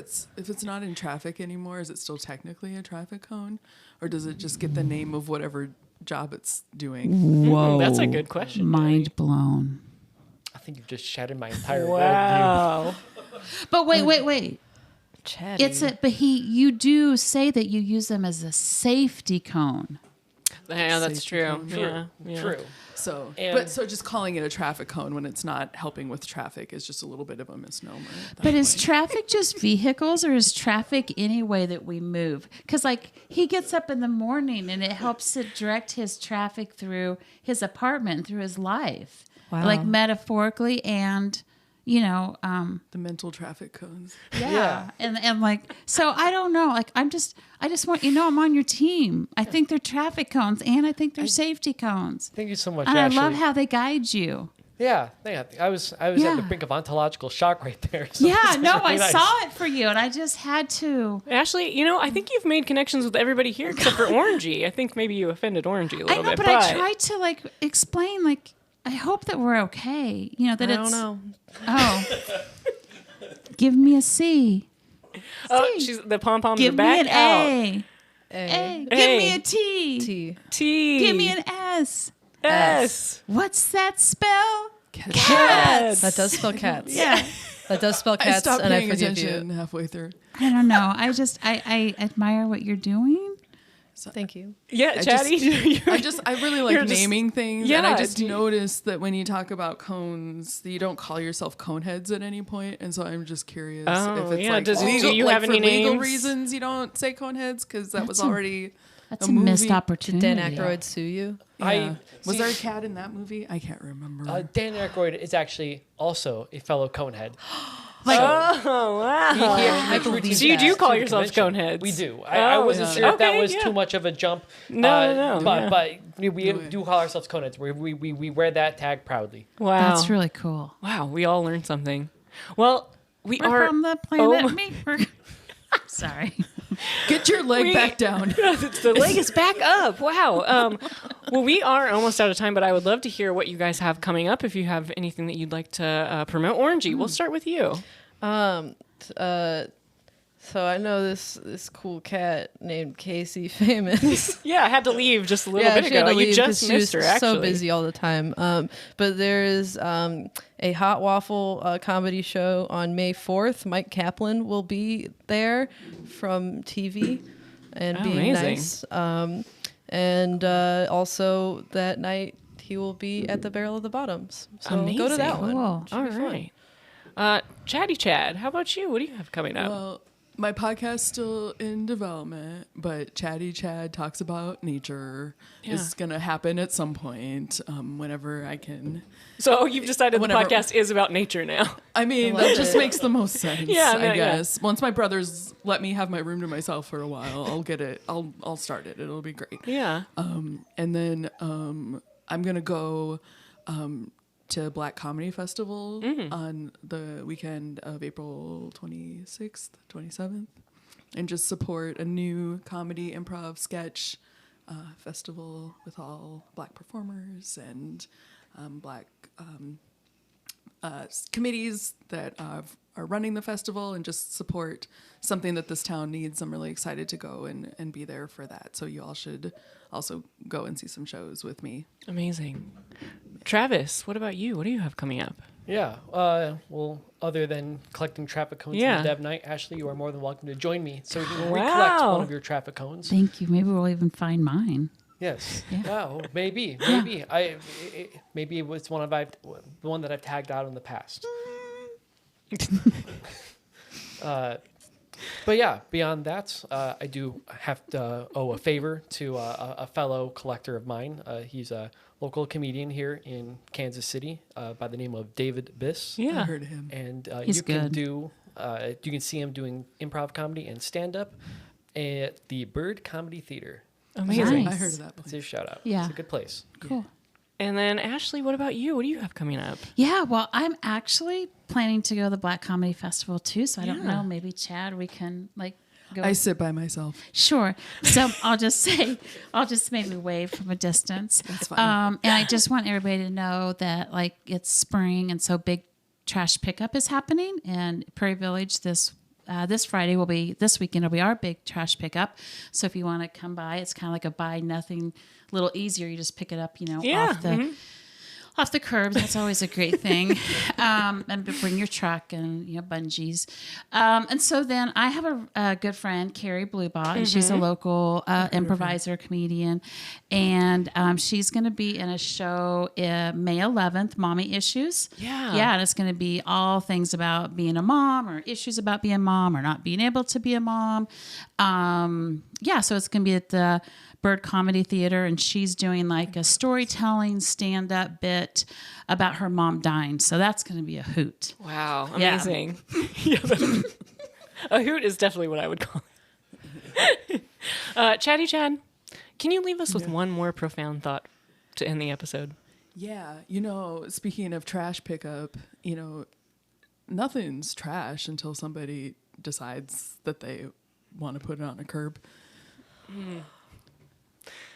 it's not in traffic anymore, is it still technically a traffic cone, or does it just get the name of whatever job it's doing? Whoa. That's a good question. Mind blown. I think you've just shattered my entire worldview. Wow. But wait. Chatty. But you do say that you use them as a safety cone. Yeah, that's Safety true. cone. Yeah. True. So, And- so just calling it a traffic cone when it's not helping with traffic is just a little bit of a misnomer. at that But is point. traffic just vehicles, or is traffic any way that we move? Because like he gets up in the morning and it helps to direct his traffic through his apartment, through his life, Wow. like metaphorically and the mental traffic cones? yeah. And like, so I don't know. Like I just want I'm on your team. I think they're traffic cones and I think they're safety cones. Thank you so much, And Ashley. I love how they guide you. Yeah. I was at Yeah. the brink of ontological shock right there. So Yeah, this is no, really I nice. saw it for you and I just had to. Ashley, I think you've made connections with everybody here except for Orangey. I think maybe you offended Orangey a little I know, bit. but I tried to like explain, like, I hope that we're okay. That I it's. don't know. Oh. Give me a C. Oh, she's the pom poms are Give me back an out. A. A. Give me a T. T. T. Give me an S. S. What's that spell? Cats. That does spell cats. Yeah. That does spell I cats, stopped and I paying forgive attention you. halfway through. I don't know. I admire what you're doing. Thank you. Yeah, Chatty. I really like You're just- naming things, Yeah, and I just do you- noticed that when you talk about cones, that you don't call yourself coneheads at any point, and so I'm just curious Oh, if it's yeah. like Do legal, you like have for any legal names? reasons you don't say coneheads because that was already That's a a missed movie. opportunity. Did Dan Aykroyd sue you? Yeah. Was see- there a cat in that movie? I can't remember. Dan Aykroyd is actually also a fellow conehead. Oh, wow. He actually makes routine So you do visits call to the yourselves convention. coneheads? We do. I wasn't yeah. sure if that Okay, was yeah. too much of a jump. No. But we do call ourselves coneheads. We wear that tag proudly. Wow. That's really cool. Wow, we all learned something. Well, we We're are from the planet. Oh. Sorry. Get your leg back down. The leg is back up. Wow. Well, we are almost out of time, but I would love to hear what you guys have coming up. If you have anything that you'd like to promote, Orangey, we'll start with you. So I know this cool cat named Kasey Famous. Yeah, I had to leave just a little bit she had ago. to leave You 'cause just she was missed her, actually. so busy all the time. But there is a Hot Waffle comedy show on May 4th. Mike Kaplan will be there from TV and Oh, being amazing. nice. And also that night he will be at the Barrel of the Bottoms. So go to that Amazing. one. Cool. Should All be fun. right. Chatty Chad, how about you? What do you have coming up? Well, my podcast's still in development, but Chatty Chad Talks About Nature is going to happen at some point, whenever I can. So you've decided the Whenever- podcast is about nature now. I mean, love that just it. makes the most sense, Yeah, no, I yeah. guess. Once my brothers let me have my room to myself for a while, I'll get it. I'll start it. It'll be great. Yeah. And then I'm going to go to Black Comedy Festival on the weekend of April 26th, 27th, and just support a new comedy improv sketch festival with all Black performers and Black committees that are running the festival, and just support something that this town needs. I'm really excited to go and be there for that. So you all should also go and see some shows with me. Amazing. Travis, what about you? What do you have coming up? Yeah. Well, other than collecting traffic cones in Yeah. the Dev Night, Ashley, you are more than welcome to join me so you can Wow. recollect one of your traffic cones. Thank you. Maybe we'll even find mine. Yes. Yeah. Wow. Maybe. Maybe it was the one that I've tagged out in the past. But yeah, beyond that, I do have to owe a favor to a fellow collector of mine. He's a local comedian here in Kansas City by the name of David Biss. Yeah. I heard him. And He's you can good. you can see him doing improv comedy and stand up at the Bird Comedy Theater. Amazing. Nice. I heard of that That's place. his shout out. Yeah. It's a good place. Cool. And then Ashley, what about you? What do you have coming up? Yeah, well, I'm actually planning to go to the Black Comedy Festival too, so I don't Yeah. know. Maybe Chad, we can go. I sit by myself. Sure. So I'll just maybe wave from a distance. That's fine. And I just want everybody to know that it's spring, and so big trash pickup is happening in Prairie Village this weekend will be our big trash pickup. So if you want to come by, it's kind of like a buy nothing, a little easier. You just pick it up, off the curb. That's always a great thing. And bring your truck and bungees. And so then I have a good friend, Carrie Blubaugh, and she's a local improviser, comedian, and she's going to be in a show May 11th, Mommy Issues. Yeah, and it's going to be all things about being a mom, or issues about being a mom, or not being able to be a mom. So it's going to be at the Bird Comedy Theater, and she's doing a storytelling stand-up bit about her mom dying. So that's going to be a hoot. Wow, Yeah. amazing. A hoot is definitely what I would call it. Chatty Chad, can you leave us with one more profound thought to end the episode? Yeah, speaking of trash pickup, nothing's trash until somebody decides that they want to put it on a curb.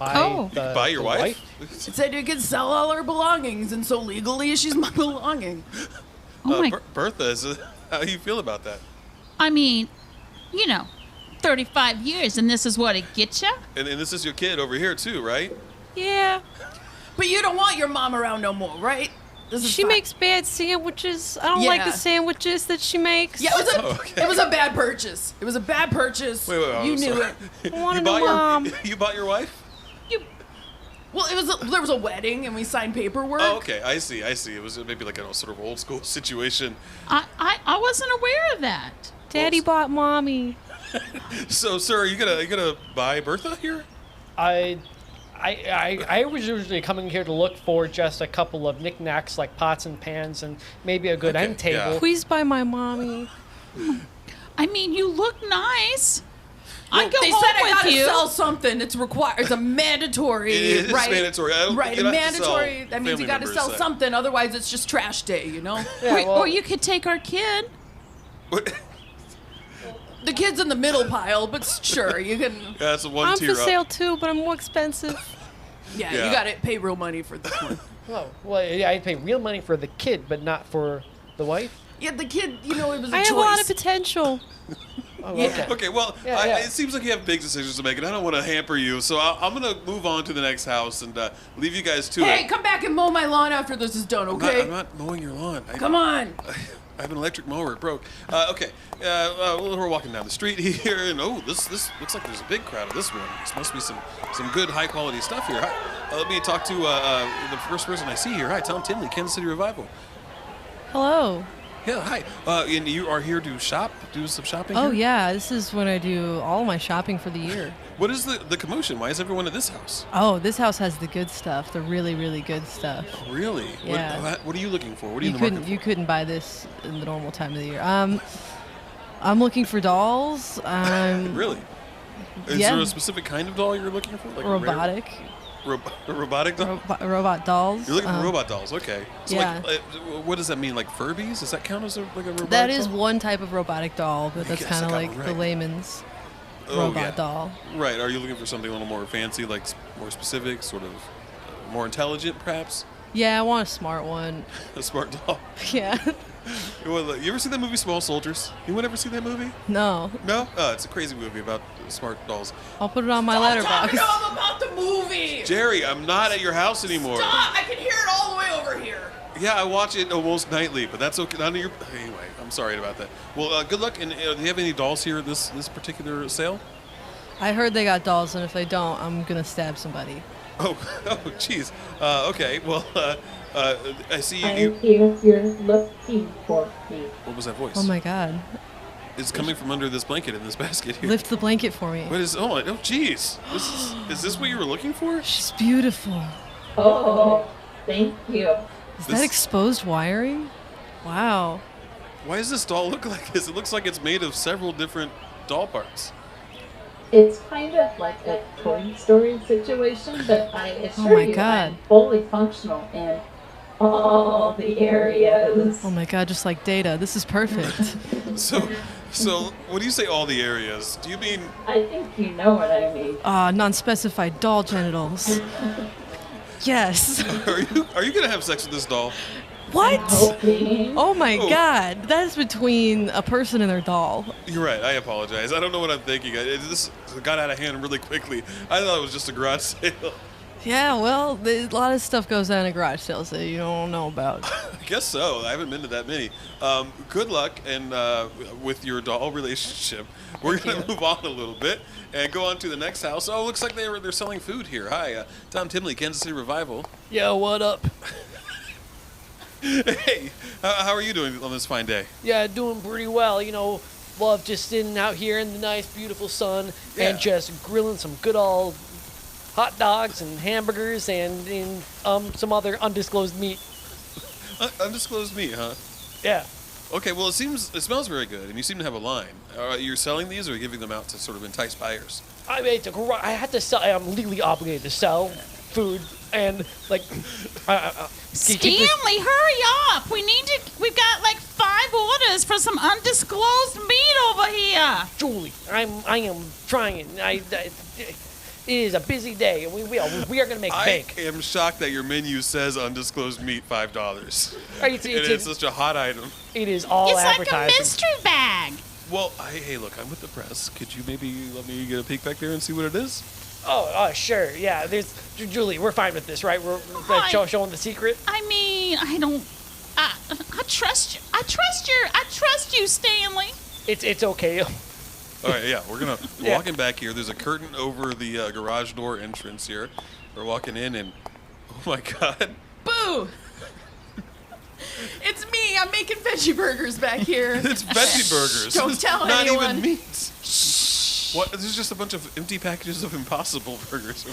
Buy your the wife? It said you could sell all her belongings, and so legally she's my belonging. Oh my. Bertha, how do you feel about that? I mean, 35 years, and this is what it gets you? And this is your kid over here too, right? Yeah. But you don't want your mom around no more, right? She makes bad sandwiches. I don't like the sandwiches that she makes. Yeah, it was a bad purchase. It was a bad purchase. Wait, you knew sorry. it. You bought your wife? Well, there was a wedding and we signed paperwork. Oh, okay. I see. It was maybe like a sort of old school situation. I wasn't aware of that. Daddy bought mommy. So, sir, are you gonna buy Bertha here? I was usually coming here to look for just a couple of knickknacks like pots and pans and maybe a good end table. Yeah. Please buy my mommy. I mean, you look nice. Well, I go they home said I with gotta you. sell something. It's required. It's a mandatory. It is right? mandatory. I don't right, think you have to mandatory. sell That means you got to family sell members, something. Otherwise, it's just trash day. Yeah, or you could take our kid. The kid's in the middle pile, but sure, you can. Yeah, that's a one I'm tier for up. sale too, but I'm more expensive. Yeah, Yeah. you got to pay real money for this one. Well, yeah, I'd pay real money for the kid, but not for the wife. Yeah, the kid, it was a I choice. have a lot of potential. Oh, Yeah. okay. Okay, well, Yeah. it seems like you have big decisions to make, and I don't want to hamper you, so I'm going to move on to the next house and leave you guys to Hey, it. come back and mow my lawn after this is done, okay? I'm not mowing your lawn. Come on. I have an electric mower. It broke. Okay, we're walking down the street here, and this looks like there's a big crowd of this one. This must be some good high-quality stuff here. Hi, let me talk to the first person I see here. Hi, Tom Tinley, Kansas City Revival. Hello. Yeah, hi. And you are here to do some shopping Oh, here? yeah. This is when I do all my shopping for the year. What is the commotion? Why is everyone at this house? Oh, this house has the good stuff. The really, really good stuff. Really? Yeah. What are you looking for? What are you in the market for? You couldn't buy this in the normal time of the year. I'm looking for dolls. Really? Is Yeah. there a specific kind of doll you're looking for? Like robotic. A robotic doll? Robot dolls. You're looking for robot dolls, okay. So yeah. What does that mean? Like Furbies? Does that count as a robotic That is doll? one type of robotic doll, but that's guess I kind of got like one the right. layman's Oh, robot yeah. doll. Right. Are you looking for something a little more fancy, like more specific, sort of more intelligent, perhaps? Yeah, I want a smart one. A smart doll? Yeah. Well, you ever see that movie Small Soldiers? Anyone ever see that movie? No. No? Oh, it's a crazy movie about smart dolls. I'll put it on my Stop letterbox. talking all about the movie. Jerry, I'm not at your house anymore. Stop! I can hear it all the way over here. Yeah, I watch it almost nightly, but that's okay. None of your. Anyway, I'm sorry about that. Well, good luck. And do you have any dolls here at this particular sale? I heard they got dolls, and if they don't, I'm gonna stab somebody. Oh, jeez. Okay. Well, I see you. I'm here. You're looking for me. What was that voice? Oh my God! It's coming from under this blanket in this basket here. Lift the blanket for me. What is? Oh, jeez. Is this what you were looking for? She's beautiful. Oh, thank you. Is that exposed wiring? Wow. Why does this doll look like this? It looks like it's made of several different doll parts. It's kind of like a Toy Story situation, but I assure my you God. I'm fully functional in all the areas. Oh my God! Just like Data. This is perfect. So when you say all the areas, do you mean? I think you know what I mean. Non-specified doll genitals. Yes. Are you gonna have sex with this doll? What? Hoping. Oh my God! That is between a person and their doll. You're right. I apologize. I don't know what I'm thinking. This got out of hand really quickly. I thought it was just a garage sale. Yeah, well, a lot of stuff goes on at garage sales that you don't know about. I guess so. I haven't been to that many. Good luck and with your doll relationship. We're going to move on a little bit and go on to the next house. Oh, looks like they're selling food here. Hi, Tom Tinley, Kansas City Revival. Yo, what up? Hey, how are you doing on this fine day? Yeah, doing pretty well. Love just sitting out here in the nice, beautiful sun and just grilling some good old hot dogs and hamburgers and some other undisclosed meat. Undisclosed meat, huh? Yeah. Okay, well, it smells very good, and you seem to have a line. You're selling these, or are you giving them out to sort of entice buyers? I mean, I had to sell. I'm legally obligated to sell food, and Stanley, hurry up! We've got like 5 orders for some undisclosed meat over here. Julie, I am trying. It is a busy day, and we are going to make bank. I am shocked that your menu says undisclosed meat $5. It's such a hot item. It is all advertising. It's like a mystery bag. Well, hey, look, I'm with the press. Could you maybe let me get a peek back there and see what it is? Oh, sure. Yeah, there's Julie. We're fine with this, right? We're showing the secret. I mean, I don't. I trust you. I trust you, Stanley. It's okay. All right, yeah, we're gonna walking back here. There's a curtain over the garage door entrance here. We're walking in, and oh my God! Boo! It's me. I'm making veggie burgers back here. It's veggie burgers. Don't tell Not anyone. Not even meat. What? This is just a bunch of empty packages of Impossible burgers.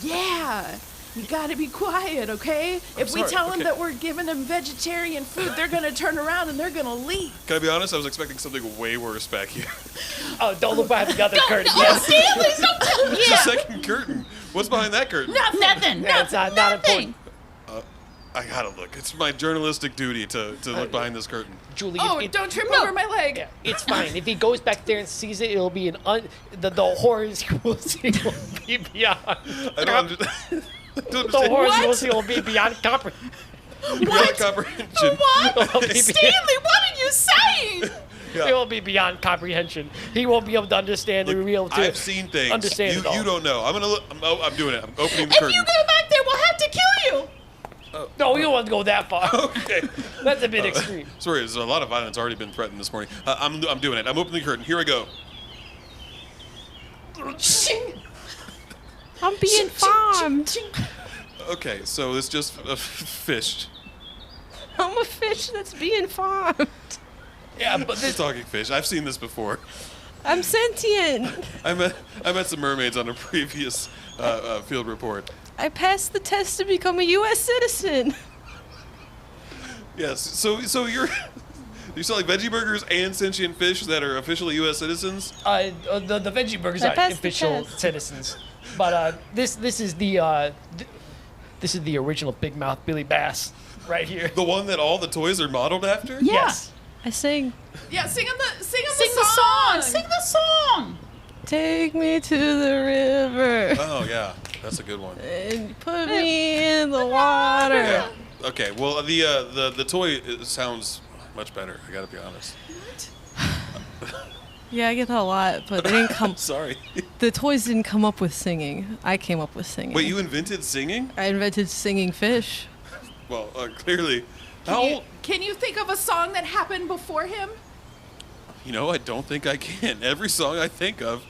Yeah. You gotta be quiet, okay? If we tell them that we're giving them vegetarian food, they're gonna turn around and they're gonna leave. Can I be honest? I was expecting something way worse back here. Oh, don't look behind the other curtain. Oh, Stanley, don't tell me. It's a second curtain. What's behind that curtain? Nothing. Yeah, it's not important. I gotta look. It's my journalistic duty to look behind this curtain. Julie, don't trip over my leg. Yeah, it's fine. If he goes back there and sees it, it'll be the horrors he will see will be beyond. I don't understand. The horrors you will see will be beyond comprehension. Beyond comprehension. What? Stanley, what are you saying? Yeah. It will be beyond comprehension. He won't be able to understand and be able to I've seen things. Understand it all. You don't know. I'm gonna look. I'm doing it. I'm opening the If curtain. you go back there, we'll have to kill you. No, we don't want to go that far. Okay. That's a bit extreme. Sorry, there's a lot of violence already been threatened this morning. I'm doing it. I'm opening the curtain. Here I go. I'm being farmed. Okay, so it's just a fish. I'm a fish that's being farmed. Yeah, but This talking fish. I've seen this before. I'm sentient. I met some mermaids on a previous field report. I passed the test to become a U.S. citizen. Yes. So you're selling veggie burgers and sentient fish that are officially U.S. citizens? The veggie burgers I are passed the official test. citizens, but this is the original Big Mouth Billy Bass right here. The one that all the toys are modeled after? Yeah. Yes. I sing. Yeah, sing the song. Sing the song. Take me to the river Oh yeah, that's a good one. and put me in the water. Yeah. Okay. Well, the toy sounds much better. I gotta be honest. Yeah, I get that a lot, but they didn't come. Sorry. The toys didn't come up with singing. I came up with singing. Wait, you invented singing? I invented singing fish. Well, clearly. How old? Can you think of a song that happened before him? You know, I don't think I can. Every song I think of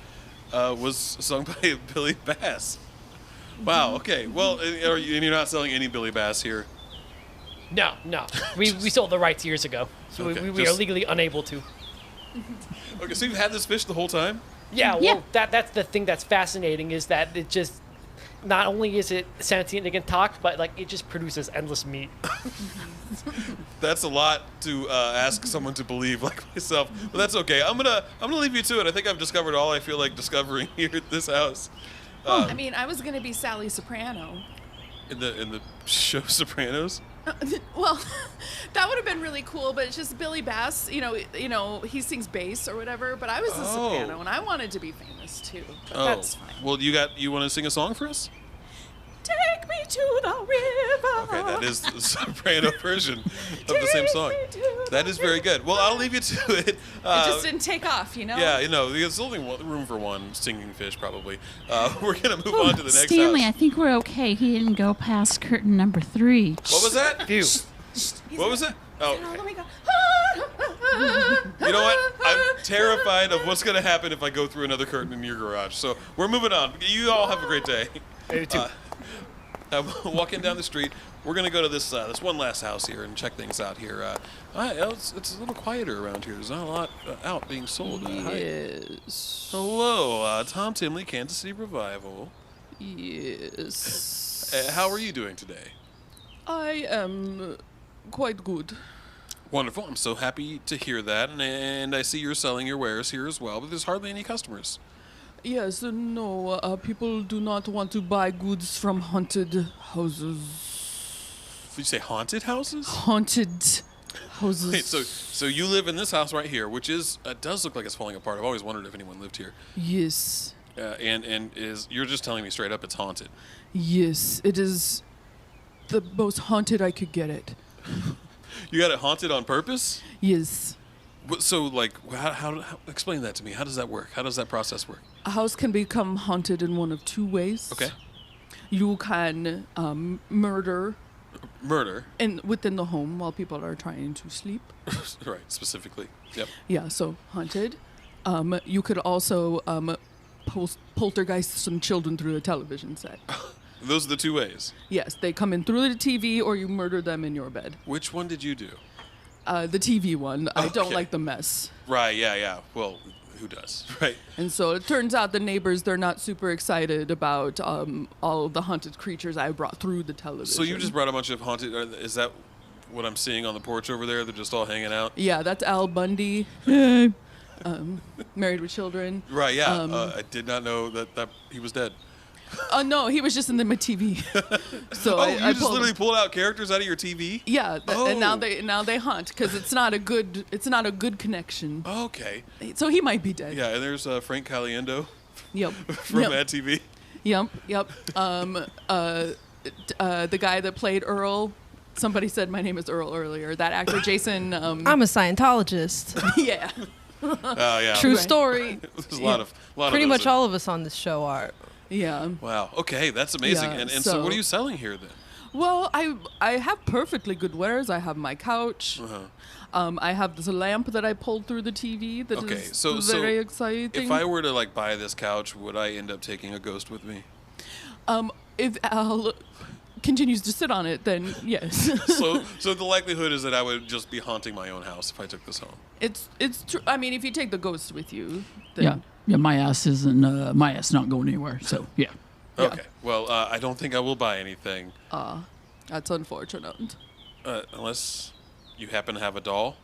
was sung by Billy Bass. Wow. Okay. Well, and you're not selling any Billy Bass here. No. We sold the rights years ago, so Okay, we are legally unable to. Okay, so you've had this fish the whole time? Yeah. Well, Yeah. that's the thing that's fascinating is that it just. Not only is it sentient and it can talk, but like it just produces endless meat. That's a lot to ask someone to believe like myself, but that's okay. I'm gonna leave you to it. I think I've discovered all I feel like discovering here at this house. I mean, I was gonna be Sally Soprano. In the show Sopranos. Well, that would have been really cool, but it's just Billy Bass. You know, he sings bass or whatever. But I was a soprano, and I wanted to be famous too. But that's fine. Well, you want to sing a song for us? Take me to the river. Okay, that is the soprano version of the same song. That is very good. Well, I'll leave you to it. It just didn't take off, you know? Yeah, there's only room for one singing fish, probably. We're going to move on to the next Stanley, house. I think we're okay. He didn't go past curtain number 3. What was that? Phew. What was it? Oh, Oh, let me go. you know what? I'm terrified of what's going to happen if I go through another curtain in your garage. So we're moving on. You all have a great day. Maybe two. I'm walking down the street. We're going to go to this one last house here and check things out here. It's a little quieter around here. There's not a lot out being sold. Yes. Hello, Tom Timley, Kansas City Revival. Yes. How are you doing today? I am quite good. Wonderful. I'm so happy to hear that. And I see you're selling your wares here as well, but there's hardly any customers. Yes, no, people do not want to buy goods from haunted houses. Did you say haunted houses? Haunted houses. Wait, so you live in this house right here, which does look like it's falling apart. I've always wondered if anyone lived here. Yes. And you're just telling me straight up it's haunted? Yes, it is the most haunted I could get it. You got it haunted on purpose? Yes. So, like, how explain that to me. How does that work? How does that process work? A house can become haunted in one of two ways. Okay. You can murder within the home while people are trying to sleep. Right, specifically. Yep. Yeah, so haunted. You could also poltergeist some children through a television set. Those are the two ways? Yes, they come in through the TV or you murder them in your bed. Which one did you do? The TV one. I don't like the mess. Right, yeah. Well, who does, right? And so it turns out the neighbors, they're not super excited about all of the haunted creatures I brought through the television. So you just brought a bunch of haunted... Is that what I'm seeing on the porch over there? They're just all hanging out? Yeah, that's Al Bundy. Married with children. Right, yeah. I did not know that he was dead. No, he was just in my TV. So you just literally pulled out characters out of your TV? Yeah, and now they haunt because it's not a good connection. Okay. So he might be dead. Yeah, and there's Frank Caliendo. Yep. From Mad TV. Yep. The guy that played Earl. Somebody said my name is Earl earlier. That actor Jason. I'm a Scientologist. Yeah. Oh yeah. True story. There's a lot of pretty much all of us on this show are. Yeah. Wow. Okay, that's amazing. Yeah, and so what are you selling here then? Well, I have perfectly good wares. I have my couch. I have this lamp that I pulled through the TV that is very exciting. If I were to buy this couch, would I end up taking a ghost with me? If Al continues to sit on it, then yes. so the likelihood is that I would just be haunting my own house if I took this home. It's true. I mean, if you take the ghost with you, then yeah, my ass not going anywhere. So yeah. Okay. Well, I don't think I will buy anything. That's unfortunate. Unless you happen to have a doll.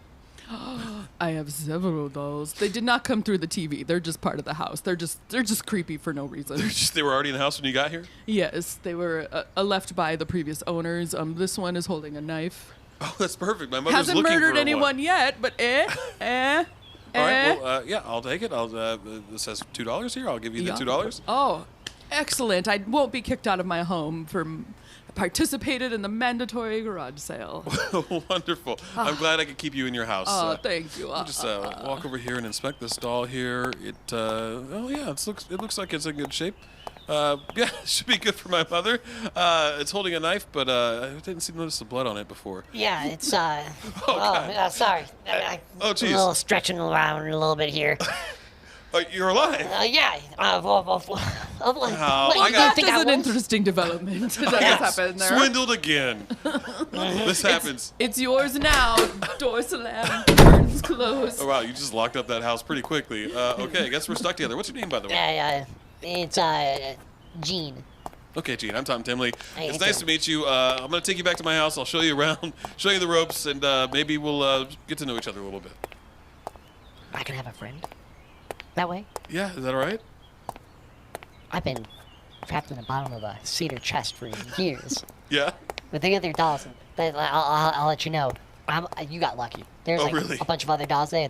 I have several dolls. They did not come through the TV. They're just part of the house. They're just creepy for no reason. They were already in the house when you got here? Yes, they were left by the previous owners. This one is holding a knife. Oh, that's perfect. My mother's hasn't looking murdered for anyone one. yet, but All right. Well, yeah, I'll take it. This has $2 here. I'll give you the $2. Oh, excellent. I won't be kicked out of my home for participated in the mandatory garage sale. Wonderful. I'm glad I could keep you in your house. Thank you. Just walk over here and inspect this doll here. It looks like it's in good shape. Yeah, it should be good for my mother. It's holding a knife, but I didn't notice the blood on it before. Yeah, it's God. sorry. Oh, geez. A little stretching around a little bit here. You're alive? Yeah. That is an interesting development that has happened there. Swindled again. This happens. It's yours now. Door slam, curtains closed. Oh, wow, you just locked up that house pretty quickly. Okay, I guess we're stuck together. What's your name, by the way? Yeah, it's Gene. Okay, Gene, I'm Tom Timley. It's nice to meet you. I'm going to take you back to my house. I'll show you around, show you the ropes, and maybe we'll get to know each other a little bit. I can have a friend that way? Yeah, is that all right? I've been trapped in the bottom of a cedar chest for years. Yeah? With the other dolls, I'll let you know. You got lucky. There's really? A bunch of other dolls. They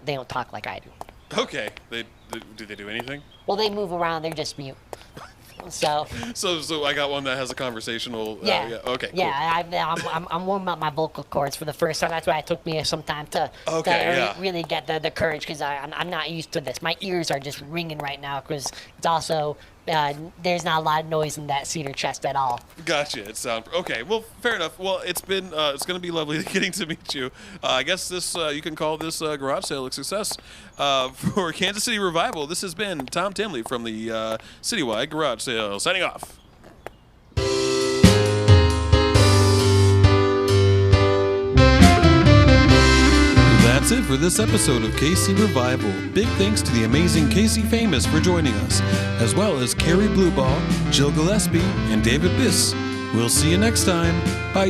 don't talk like I do. Okay. Do they do anything? Well, they move around. They're just mute. So I got one that has a conversational. Yeah. Okay. Cool. Yeah. I'm warming up my vocal cords for the first time. That's why it took me some time to really get the courage because I'm not used to this. My ears are just ringing right now because it's also there's not a lot of noise in that cedar chest at all. Gotcha. It sounds okay. Well, fair enough. Well, it's been it's going to be lovely getting to meet you. I guess this you can call this garage sale a success for Kansas City Revival. This has been Tom Timley from the Citywide Garage Sale signing off. That's it for this episode of Kasey Revival. Big thanks to the amazing Kasey Famous for joining us, as well as Carrie Blubaugh, Jill Gillespie, and David Biss. We'll see you next time. Bye.